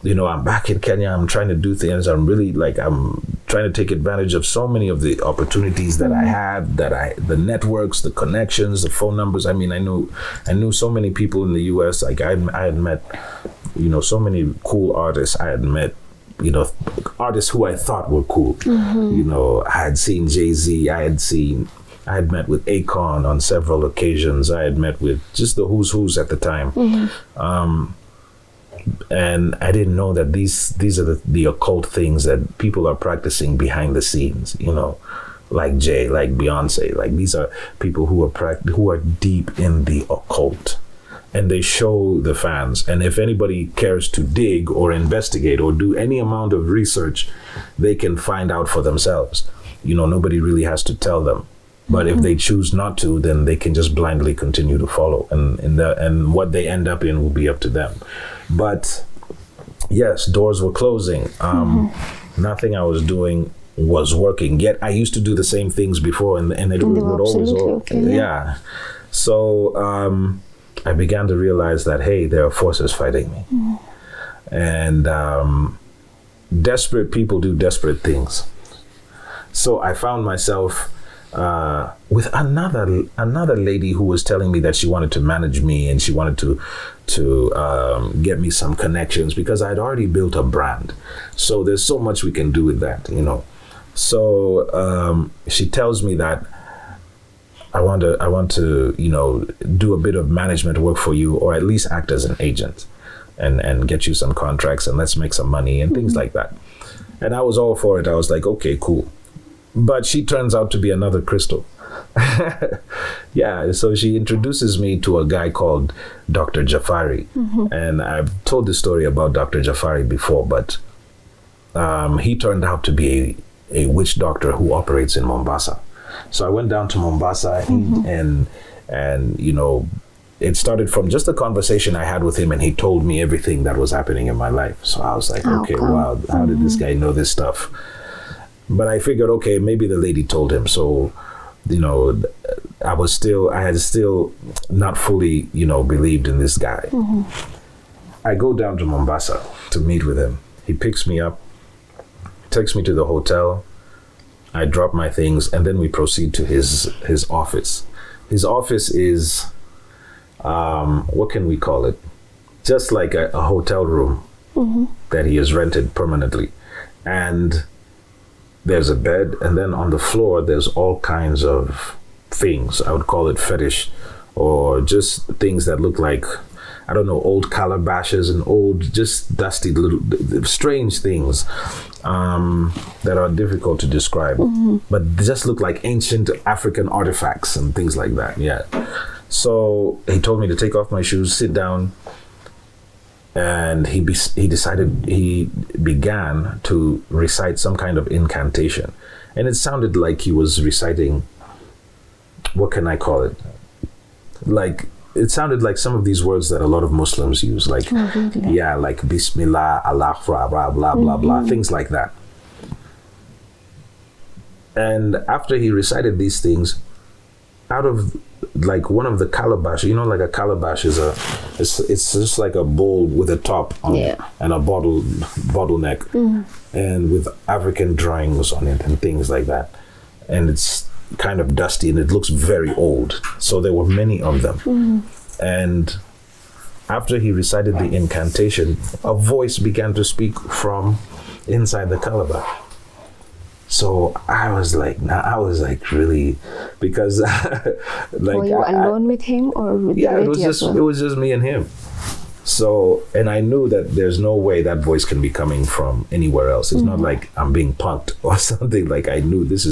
I'm back in Kenya. I'm trying to do things. I'm really I'm trying to take advantage of so many of the opportunities that I had, the networks, the connections, the phone numbers. I mean, I knew so many people in the US. I had met, so many cool artists. I had met, artists who I thought were cool. I had seen Jay-Z. I had met with Akon on several occasions. I had met with just the who's at the time. And I didn't know that these are the occult things that people are practicing behind the scenes, like Jay, like Beyonce. Like, these are people who are deep in the occult, and they show the fans. And if anybody cares to dig or investigate or do any amount of research, they can find out for themselves. Nobody really has to tell them. But if they choose not to, then they can just blindly continue to follow, and what they end up in will be up to them. But yes, doors were closing. Nothing I was doing was working. Yet I used to do the same things before, and it would always okay, yeah. So I began to realize that, hey, there are forces fighting me, and desperate people do desperate things. So I found myself with another lady who was telling me that she wanted to manage me, and she wanted to get me some connections, because I'd already built a brand. So there's so much we can do with that, you know. So she tells me that I want to, you know, do a bit of management work for you, or at least act as an agent, and get you some contracts, and let's make some money and things like that. And I was all for it. I was like, okay, cool. But she turns out to be another Crystal. Yeah, so she introduces me to a guy called Dr. Jafari. And I've told the story about Dr. Jafari before, but he turned out to be a witch doctor who operates in Mombasa. So I went down to Mombasa, and you know, it started from just a conversation I had with him, and he told me everything that was happening in my life. So I was like, okay, wow, how did this guy know this stuff? But I figured, okay, maybe the lady told him. So, you know, I had still not fully, you know, believed in this guy. I go down to Mombasa to meet with him. He picks me up, takes me to the hotel. I drop my things, and then we proceed to his office. His office is, what can we call it? Just like a hotel room that he has rented permanently. And there's a bed, and then on the floor, there's all kinds of things. I would call it fetish, or just things that look like, I don't know, old calabashes and old, just dusty little, strange things that are difficult to describe, but they just look like ancient African artifacts and things like that. Yeah. So he told me to take off my shoes, sit down, and he began to recite some kind of incantation, and it sounded like he was reciting, what can I call it? Like, it sounded like some of these words that a lot of Muslims use, like, yeah, like Bismillah, Allah, blah, blah, blah, blah, blah, things like that. And after he recited these things, out of like one of the calabash, you know, like a calabash is it's just like a bowl with a top on it and a bottleneck, and with African drawings on it and things like that. And it's kind of dusty, and it looks very old. So there were many of them. And after he recited the incantation, a voice began to speak from inside the calabash. So I was like, really, because like, were you alone with him, or with the lady as well? It was just me and him. So, and I knew that there's no way that voice can be coming from anywhere else. It's not like I'm being punked or something. Like, I knew this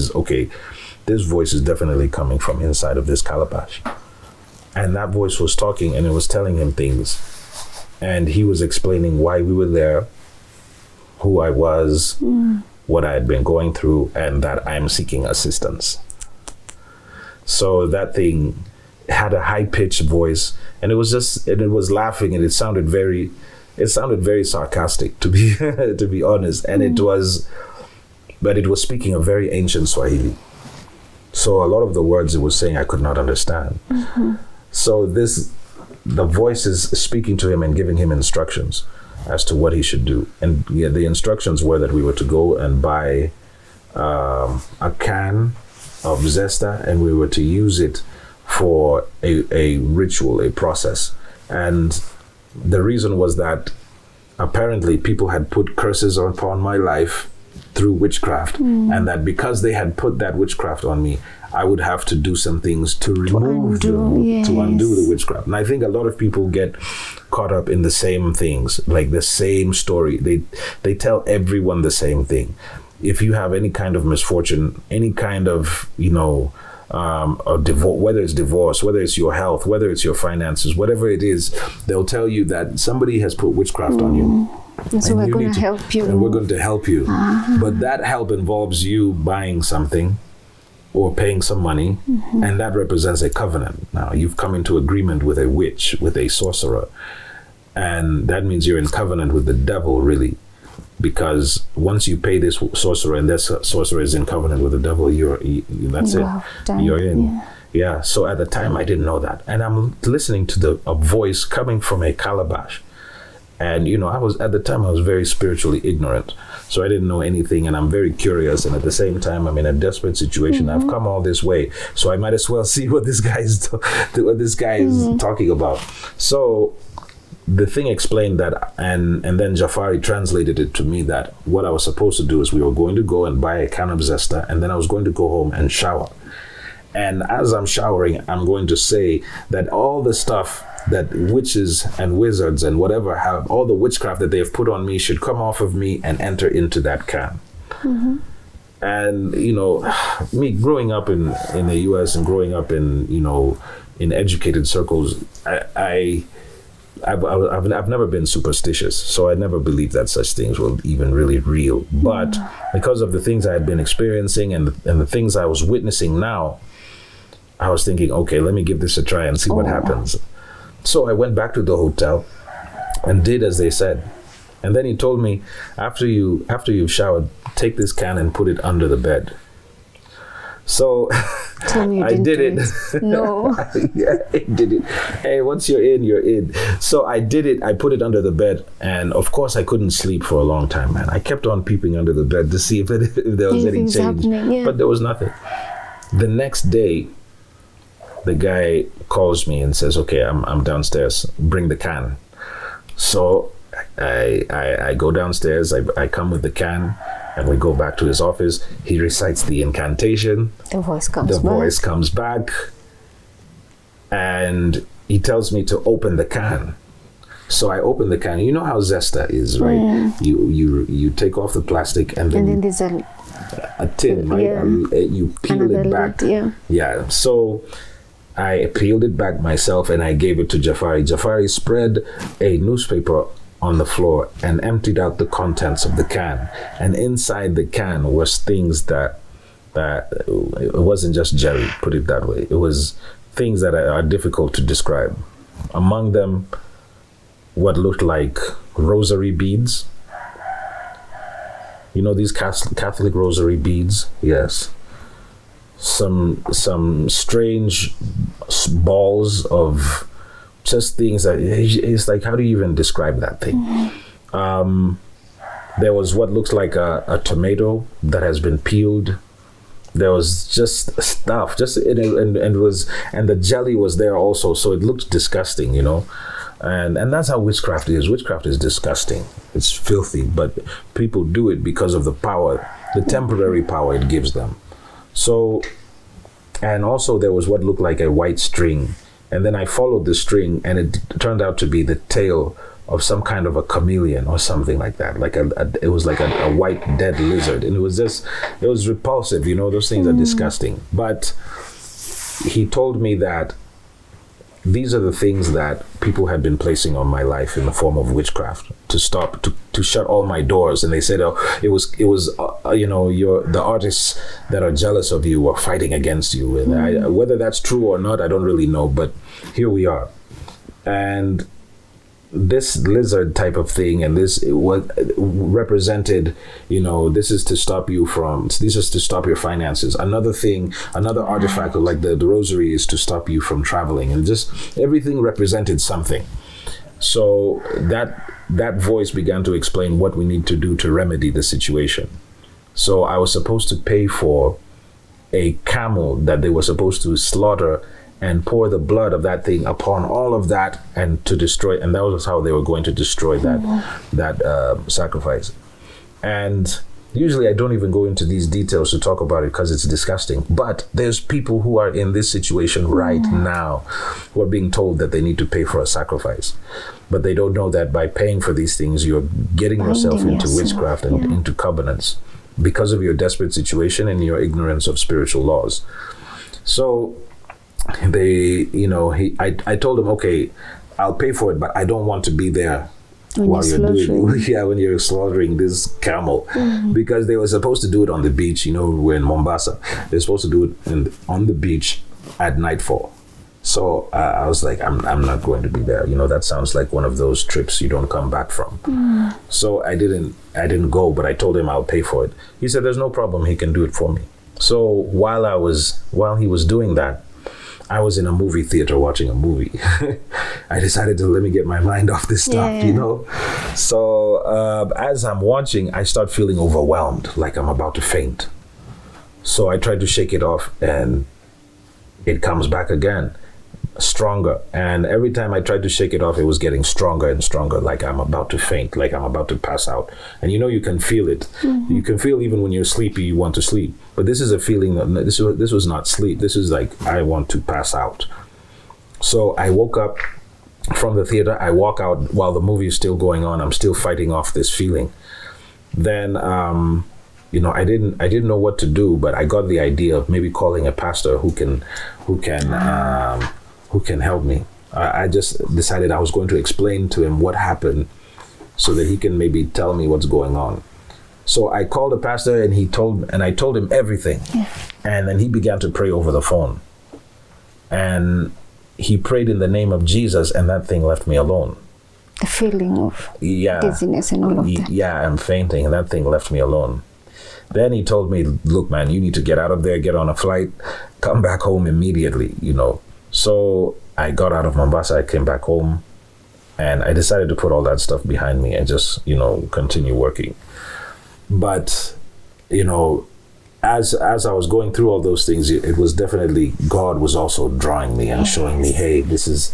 voice is definitely coming from inside of this calabash. And that voice was talking, and it was telling him things. And he was explaining why we were there, who I was, what I had been going through, and that I'm seeking assistance. So that thing had a high-pitched voice, and it was laughing, and it sounded very sarcastic, to be honest. And it was speaking a very ancient Swahili. So a lot of the words it was saying I could not understand. So the voice is speaking to him and giving him instructions as to what he should do. And the instructions were that we were to go and buy a can of zesta, and we were to use it for a ritual, a process. And the reason was that apparently people had put curses upon my life through witchcraft, and that because they had put that witchcraft on me, I would have to do some things to remove to undo the witchcraft. And I think a lot of people get caught up in the same things, like the same story. They tell everyone the same thing. If you have any kind of misfortune, any kind of, whether it's divorce, whether it's your health, whether it's your finances, whatever it is, they'll tell you that somebody has put witchcraft on you. And so we're going to help you. And we're going to help you. But that help involves you buying something or paying some money, and that represents a covenant. Now, you've come into agreement with a witch, with a sorcerer, and that means you're in covenant with the devil, really. because once you pay this sorcerer, and this sorcerer is in covenant with the devil, that's it. You're in. Yeah. So at the time, I didn't know that, and I'm listening to a voice coming from a calabash, and I was very spiritually ignorant, so I didn't know anything, and I'm very curious, and at the same time, I'm in a desperate situation. I've come all this way, so I might as well see what this guy is talking about. So the thing explained that, and then Jafari translated it to me that what I was supposed to do is we were going to go and buy a can of Zesta, and then I was going to go home and shower. And as I'm showering, I'm going to say that all the stuff that witches and wizards and whatever have, all the witchcraft that they've put on me should come off of me and enter into that can. And, me growing up in the US and growing up in educated circles, I've never been superstitious, so I never believed that such things were even really real. But because of the things I had been experiencing and the things I was witnessing now, I was thinking, okay, let me give this a try and see what happens. So I went back to the hotel and did as they said. And then he told me, after you've showered, take this can and put it under the bed. So I did it. No. Yeah, I did it. Hey, once you're in, you're in. So I did it. I put it under the bed. And of course, I couldn't sleep for a long time, man. I kept on peeping under the bed to see if there was any change. But there was nothing. The next day, the guy calls me and says, okay, I'm downstairs. Bring the can. So I go downstairs. I come with the can. And we go back to his office. He recites the incantation. The voice comes back. And he tells me to open the can. So I open the can. You know how Zesta is, right? You take off the plastic and then there's a tin, right? You peel it back. Yeah. So I peeled it back myself and I gave it to Jafari. Jafari spread a newspaper on the floor and emptied out the contents of the can. And inside the can was things that it wasn't just jelly, put it that way. It was things that are difficult to describe. Among them, what looked like rosary beads. You know these Catholic rosary beads? Yes. Some strange balls of just things that it's like, how do you even describe that thing? There was what looks like a tomato that has been peeled. There was just stuff, and the jelly was there also, so it looked disgusting, and that's how witchcraft is. Witchcraft is disgusting. It's filthy, but people do it because of the power, the temporary power it gives them. So, and also there was what looked like a white string. And then I followed the string, and it turned out to be the tail of some kind of a chameleon or something like that. It was like a white dead lizard, and it was repulsive. Those things are disgusting. But he told me that these are the things that people had been placing on my life in the form of witchcraft to shut all my doors. And they said, it was the artists that are jealous of you are fighting against you. And whether that's true or not, I don't really know, but here we are. And this lizard type of thing, and this what represented, this is to stop your finances. Another artifact like the rosary is to stop you from traveling, and just everything represented something. So that voice began to explain what we need to do to remedy the situation. So I was supposed to pay for a camel that they were supposed to slaughter and pour the blood of that thing upon all of that, and to destroy, and that was how they were going to destroy that sacrifice. And usually I don't even go into these details to talk about it because it's disgusting, but there's people who are in this situation right now who are being told that they need to pay for a sacrifice, but they don't know that by paying for these things you're getting yourself into witchcraft and into covenants because of your desperate situation and your ignorance of spiritual laws. So I told him, okay, I'll pay for it, but I don't want to be there while when you're slaughtering this camel, because they were supposed to do it on the beach. We're in Mombasa. They're supposed to do it on the beach at nightfall. So I was like, I'm not going to be there. You know, that sounds like one of those trips you don't come back from. So I didn't go, but I told him I'll pay for it. He said, there's no problem. He can do it for me. So while he was doing that, I was in a movie theater watching a movie. I decided to let me get my mind off this stuff, you know? So as I'm watching, I start feeling overwhelmed, like I'm about to faint. So I tried to shake it off and it comes back again, stronger. And every time I tried to shake it off, it was getting stronger and stronger, like I'm about to faint, like I'm about to pass out. And you know, you can feel it. You can feel even when you're sleepy, you want to sleep. But this is a feeling that this was not sleep. This is like, I want to pass out. So I woke up from the theater. I walk out while the movie is still going on. I'm still fighting off this feeling. Then, you know, I didn't know what to do, but I got the idea of maybe calling a pastor who can help me. I just decided I was going to explain to him what happened so that he can maybe tell me what's going on. So I called the pastor and I told him everything. And then he began to pray over the phone. And he prayed in the name of Jesus, and that thing left me alone. The feeling of dizziness and all of that. Yeah, I'm fainting, and that thing left me alone. Then he told me, look, man, you need to get out of there, get on a flight, come back home immediately, you know. So I got out of Mombasa, I came back home, and I decided to put all that stuff behind me and just, you know, continue working. But, you know, as I was going through all those things, it was definitely, God was also drawing me and showing me, hey, this is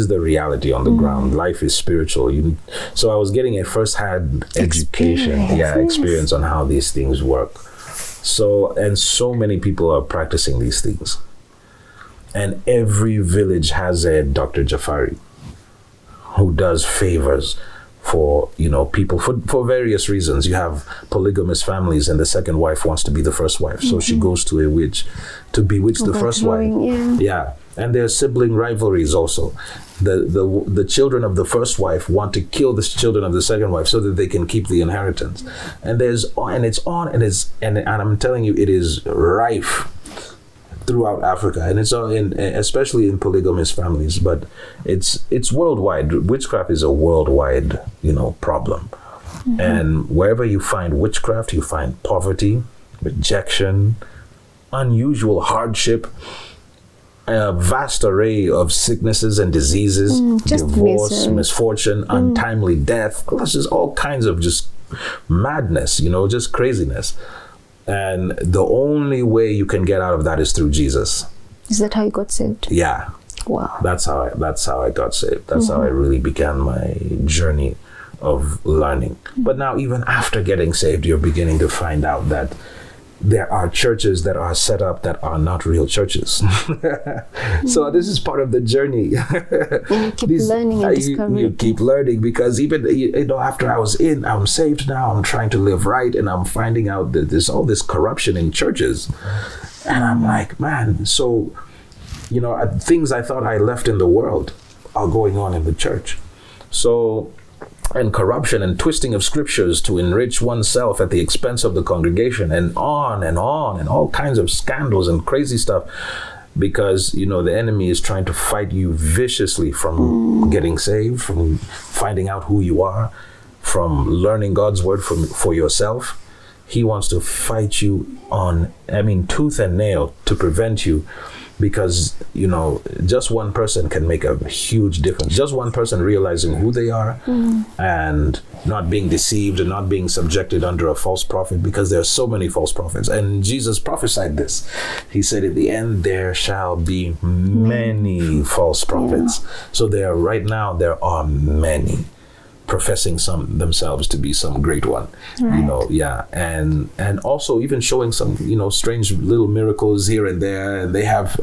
the reality on the ground. Life is spiritual. So I was getting a first-hand experience on how these things work. So many people are practicing these things. And every village has a Dr. Jafari who does favors for, you know, people for various reasons. You have polygamous families and the second wife wants to be the first wife. So she goes to a witch to bewitch the first wife. Yeah. And there's sibling rivalries also. The children of the first wife want to kill the children of the second wife so that they can keep the inheritance. And I'm telling you, it is rife throughout Africa, and it's especially in polygamous families, but it's worldwide. Witchcraft is a worldwide, you know, problem. And wherever you find witchcraft, you find poverty, rejection, unusual hardship, a vast array of sicknesses and diseases, divorce, misfortune, untimely death. There's just all kinds of just madness, you know, just craziness. And the only way you can get out of that is through Jesus. Is that how you got saved? Yeah. Wow. That's how I got saved. That's how I really began my journey of learning. But now, even after getting saved, you're beginning to find out that there are churches that are set up that are not real churches. So this is part of the journey. And you keep learning and discovering. You keep learning, because even, you know, after I'm saved now, I'm trying to live right, and I'm finding out that there's all this corruption in churches. And I'm like, man, so, you know, things I thought I left in the world are going on in the church. So, and corruption and twisting of scriptures to enrich oneself at the expense of the congregation, and on and on, and all kinds of scandals and crazy stuff, because, you know, the enemy is trying to fight you viciously from getting saved, from finding out who you are, from learning God's word for yourself. He wants to fight you tooth and nail to prevent you. Because, you know, just one person can make a huge difference. Just one person realizing who they are and not being deceived and not being subjected under a false prophet, because there are so many false prophets. And Jesus prophesied this. He said, in the end, there shall be many false prophets. So there are many professing themselves to be some great one, you know, and also even showing some, you know, strange little miracles here and there, and they have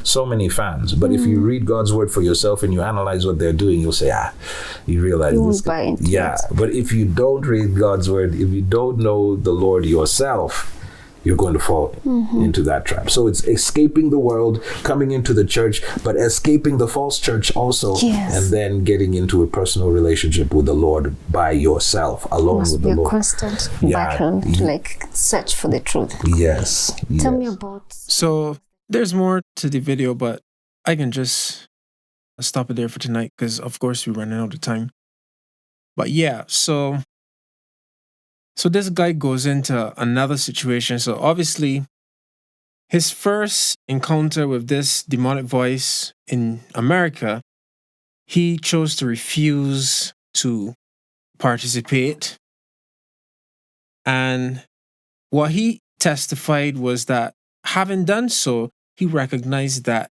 so many fans. But if you read God's word for yourself and you analyze what they're doing, you'll say, you realize this. But if you don't read God's word, if you don't know the Lord yourself, you're going to fall into that trap. So it's escaping the world, coming into the church, but escaping the false church also, and then getting into a personal relationship with the Lord by yourself, alone with the Lord. Constant battle to like search for the truth. Yes. Tell me about. So there's more to the video, but I can just stop it there for tonight because, of course, we're running out of time. But yeah, so this guy goes into another situation. So obviously, his first encounter with this demonic voice in America, he chose to refuse to participate. And what he testified was that having done so, he recognized that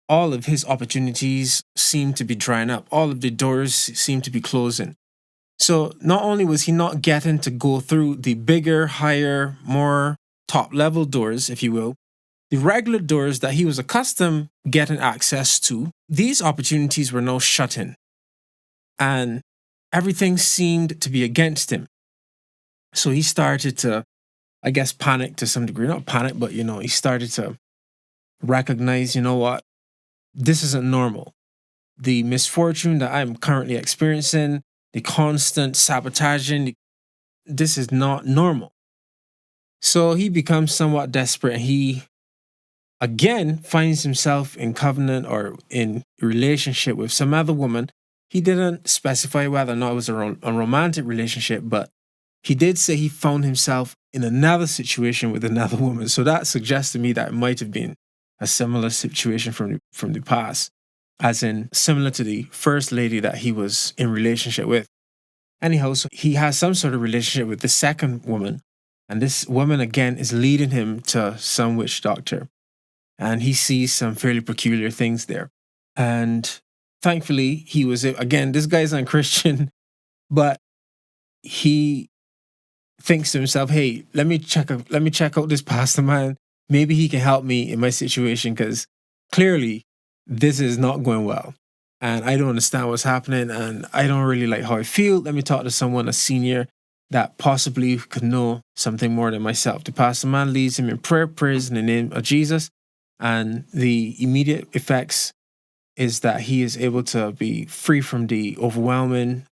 all of his opportunities seemed to be drying up. All of the doors seemed to be closing. So not only was he not getting to go through the bigger, higher, more top level doors, if you will, the regular doors that he was accustomed getting access to, these opportunities were now shut in. And everything seemed to be against him. So he started to, I guess, panic to some degree. Not panic, but, he started to recognize, you know what? This isn't normal. The misfortune that I'm currently experiencing, the constant sabotaging, this is not normal. So he becomes somewhat desperate and he again finds himself in covenant or in relationship with some other woman. He didn't specify whether or not it was a romantic relationship, but he did say he found himself in another situation with another woman. So that suggests to me that it might have been a similar situation from the past, as in similar to the first lady that he was in relationship with. Anyhow, so he has some sort of relationship with the second woman, and this woman again is leading him to some witch doctor, and he sees some fairly peculiar things there. And thankfully, he was, again, this guy's not Christian, but he thinks to himself, hey, let me check out this pastor man. Maybe he can help me in my situation because clearly this is not going well. And I don't understand what's happening and I don't really like how I feel. Let me talk to someone, a senior, that possibly could know something more than myself. The pastor man leads him in prayer, prays in the name of Jesus. And the immediate effects is that he is able to be free from the overwhelming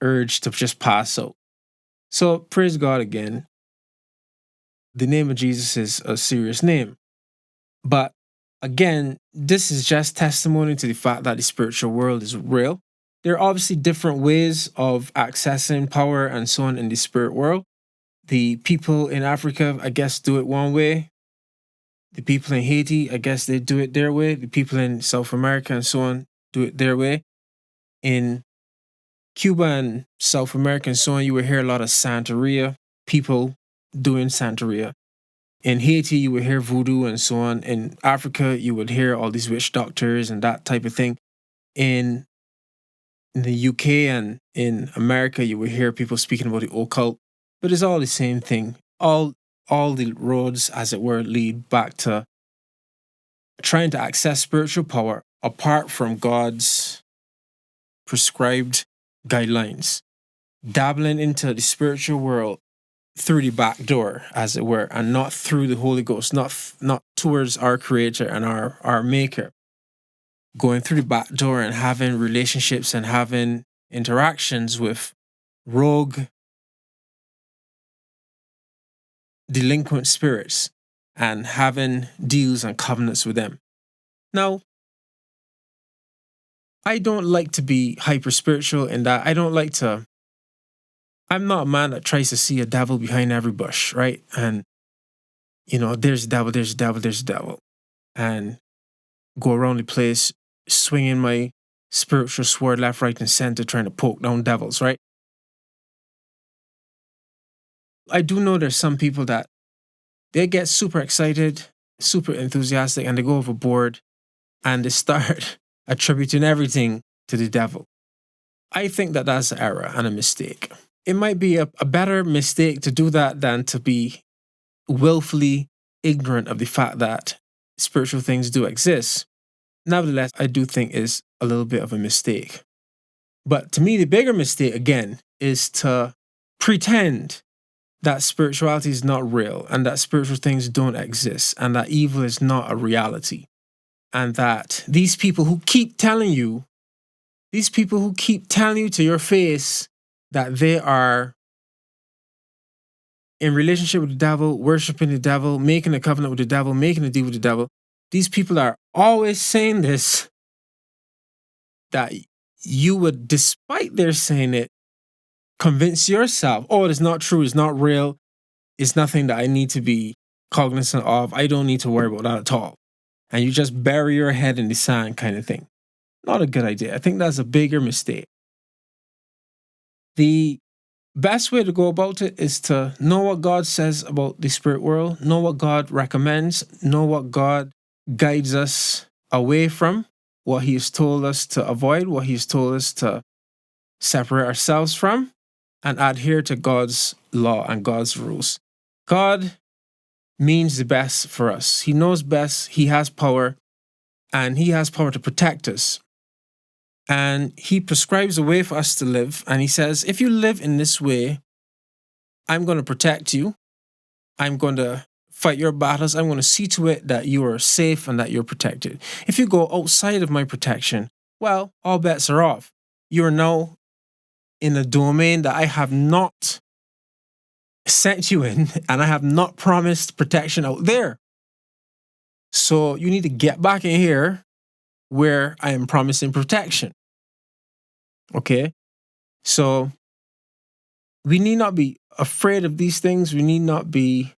urge to just pass out. So praise God again. The name of Jesus is a serious name. But again, this is just testimony to the fact that the spiritual world is real. There are obviously different ways of accessing power and so on in the spirit world. The people in Africa, I guess, do it one way. The people in Haiti, I guess they do it their way. The people in South America and so on do it their way. In Cuba and South America and so on, you will hear a lot of Santeria, people doing Santeria. In Haiti, you would hear voodoo and so on. In Africa, you would hear all these witch doctors and that type of thing. In the UK and in America, you would hear people speaking about the occult. But it's all the same thing. All the roads, as it were, lead back to trying to access spiritual power apart from God's prescribed guidelines. Dabbling into the spiritual world through the back door, as it were, and not through the Holy Ghost, not towards our Creator and our Maker. Going through the back door and having relationships and having interactions with rogue, delinquent spirits and having deals and covenants with them. Now, I don't like to be hyper spiritual in that I'm not a man that tries to see a devil behind every bush, right? And, there's a devil, there's a devil, there's a devil. And go around the place swinging my spiritual sword left, right, and center trying to poke down devils, right? I do know there's some people that they get super excited, super enthusiastic, and they go overboard and they start attributing everything to the devil. I think that that's an error and a mistake. It might be a better mistake to do that than to be willfully ignorant of the fact that spiritual things do exist. Nevertheless, I do think is a little bit of a mistake. But to me, the bigger mistake, again, is to pretend that spirituality is not real and that spiritual things don't exist and that evil is not a reality. And that these people who keep telling you to your face that they are in relationship with the devil, worshiping the devil, making a covenant with the devil, making a deal with the devil, these people are always saying this, that you would, despite their saying it, convince yourself, oh, it's not true, it's not real, it's nothing that I need to be cognizant of, I don't need to worry about that at all. And you just bury your head in the sand kind of thing. Not a good idea. I think that's a bigger mistake. The best way to go about it is to know what God says about the spirit world, know what God recommends, know what God guides us away from, what He has told us to avoid, what He has told us to separate ourselves from, and adhere to God's law and God's rules. God means the best for us. He knows best. He has power, and He has power to protect us. And He prescribes a way for us to live. And He says, if you live in this way, I'm going to protect you. I'm going to fight your battles. I'm going to see to it that you are safe and that you're protected. If you go outside of my protection, well, all bets are off. You are now in a domain that I have not sent you in, and I have not promised protection out there. So you need to get back in here where I am promising protection. Okay? So we need not be afraid of these things. We need not be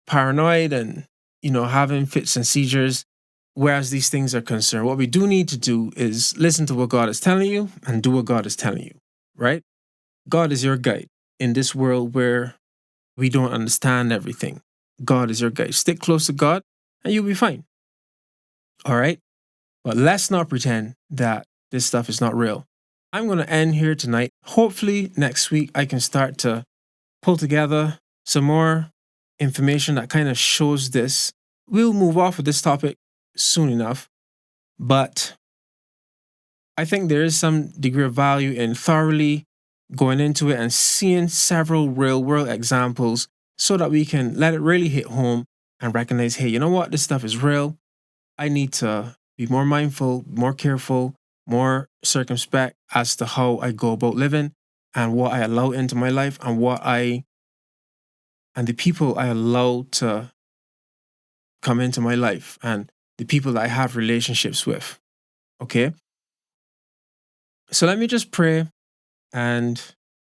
paranoid and, having fits and seizures whereas these things are concerned. What we do need to do is listen to what God is telling you and do what God is telling you, right? God is your guide in this world where we don't understand everything. God is your guide. Stick close to God and you'll be fine. All right? But let's not pretend that this stuff is not real. I'm going to end here tonight. Hopefully next week I can start to pull together some more information that kind of shows this. We'll move off of this topic soon enough, but I think there is some degree of value in thoroughly going into it and seeing several real world examples so that we can let it really hit home and recognize, hey, you know what? This stuff is real. I need to be more mindful, more careful, more circumspect as to how I go about living and what I allow into my life and the people I allow to come into my life and the people that I have relationships with. Okay? So let me just pray and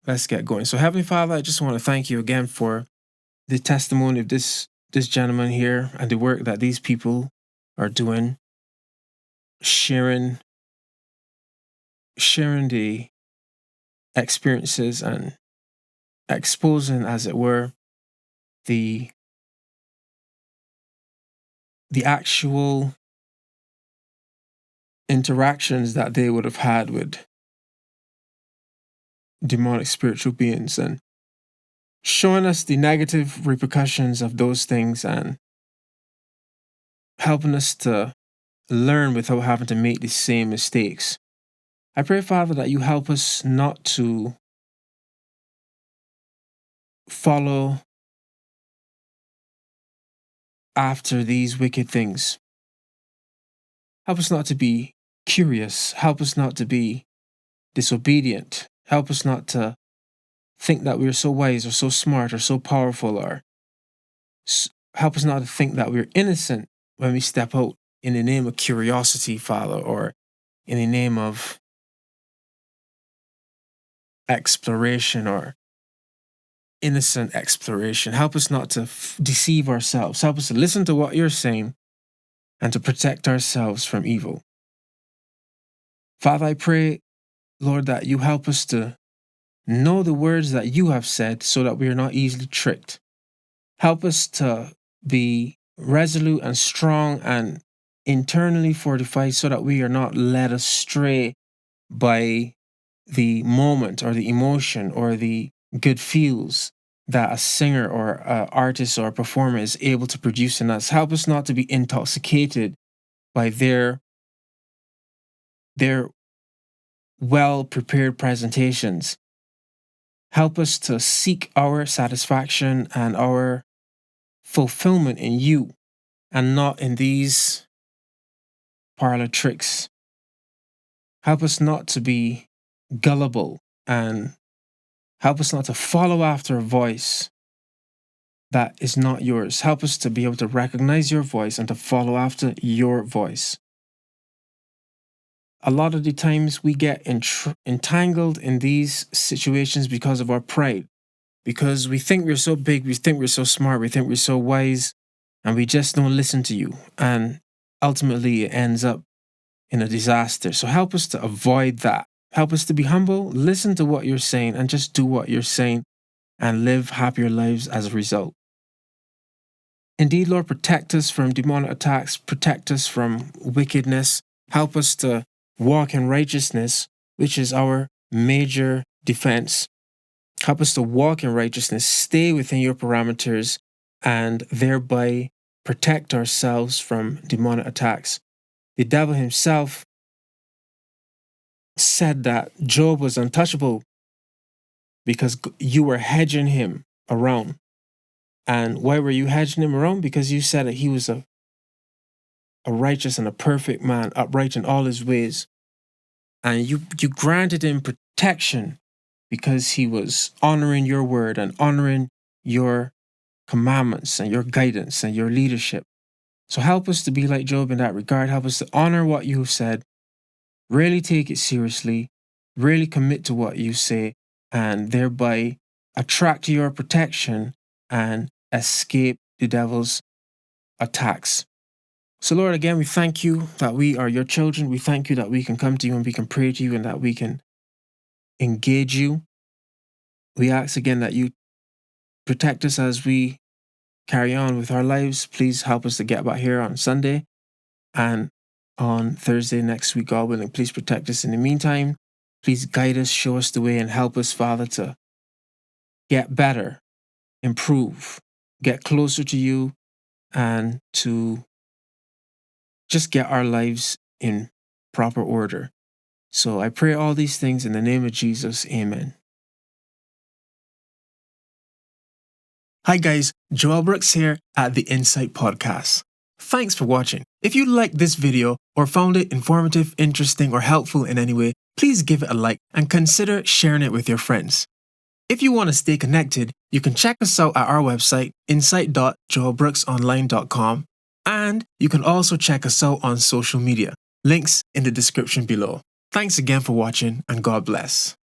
let's get going. So Heavenly Father, I just want to thank you again for the testimony of this gentleman here and the work that these people are doing, sharing the experiences and exposing, as it were, the actual interactions that they would have had with demonic spiritual beings and showing us the negative repercussions of those things and helping us to learn without having to make the same mistakes. I pray, Father, that you help us not to follow after these wicked things. Help us not to be curious. Help us not to be disobedient. Help us not to think that we're so wise or so smart or so powerful, or help us not to think that we're innocent when we step out in the name of curiosity, Father, or in the name of exploration or innocent exploration. Help us not to deceive ourselves. Help us to listen to what you're saying and to protect ourselves from evil. Father, I pray, Lord, that you help us to know the words that you have said so that we are not easily tricked. Help us to be resolute and strong and internally fortified so that we are not led astray by the moment or the emotion or the good feels that a singer or an artist or a performer is able to produce in us. Help us not to be intoxicated by their well-prepared presentations. Help us to seek our satisfaction and our fulfillment in you and not in these parlor tricks. Help us not to be gullible and help us not to follow after a voice that is not yours. Help us to be able to recognize your voice and to follow after your voice. A lot of the times we get entangled in these situations because of our pride, because we think we're so big, we think we're so smart, we think we're so wise, and we just don't listen to you. And ultimately it ends up in a disaster. So help us to avoid that. Help us to be humble, listen to what you're saying, and just do what you're saying and live happier lives as a result. Indeed, Lord, protect us from demonic attacks, protect us from wickedness, help us to walk in righteousness, which is our major defense. Help us to walk in righteousness, stay within your parameters, and thereby protect ourselves from demonic attacks. The devil himself said that Job was untouchable because you were hedging him around. And why were you hedging him around? Because you said that he was a righteous and a perfect man, upright in all his ways. And you granted him protection because he was honoring your word and honoring your commandments and your guidance and your leadership. So help us to be like Job in that regard. Help us to honor what you have said, really take it seriously, really commit to what you say, and thereby attract your protection and escape the devil's attacks. So Lord, again, we thank you that we are your children. We thank you that we can come to you and we can pray to you and that we can engage you. We ask again that you protect us as we carry on with our lives. Please help us to get back here on Sunday and on Thursday next week, God willing. Please protect us in the meantime. Please guide us, show us the way, and help us, Father, to get better, improve, get closer to you, and to just get our lives in proper order. So I pray all these things in the name of Jesus. Amen. Hi guys, Joel Brooks here at the Insight Podcast. Thanks for watching. If you liked this video or found it informative, interesting, or helpful in any way, please give it a like and consider sharing it with your friends. If you want to stay connected, you can check us out at our website, insight.joelbrooksonline.com, and you can also check us out on social media. Links in the description below. Thanks again for watching, and God bless.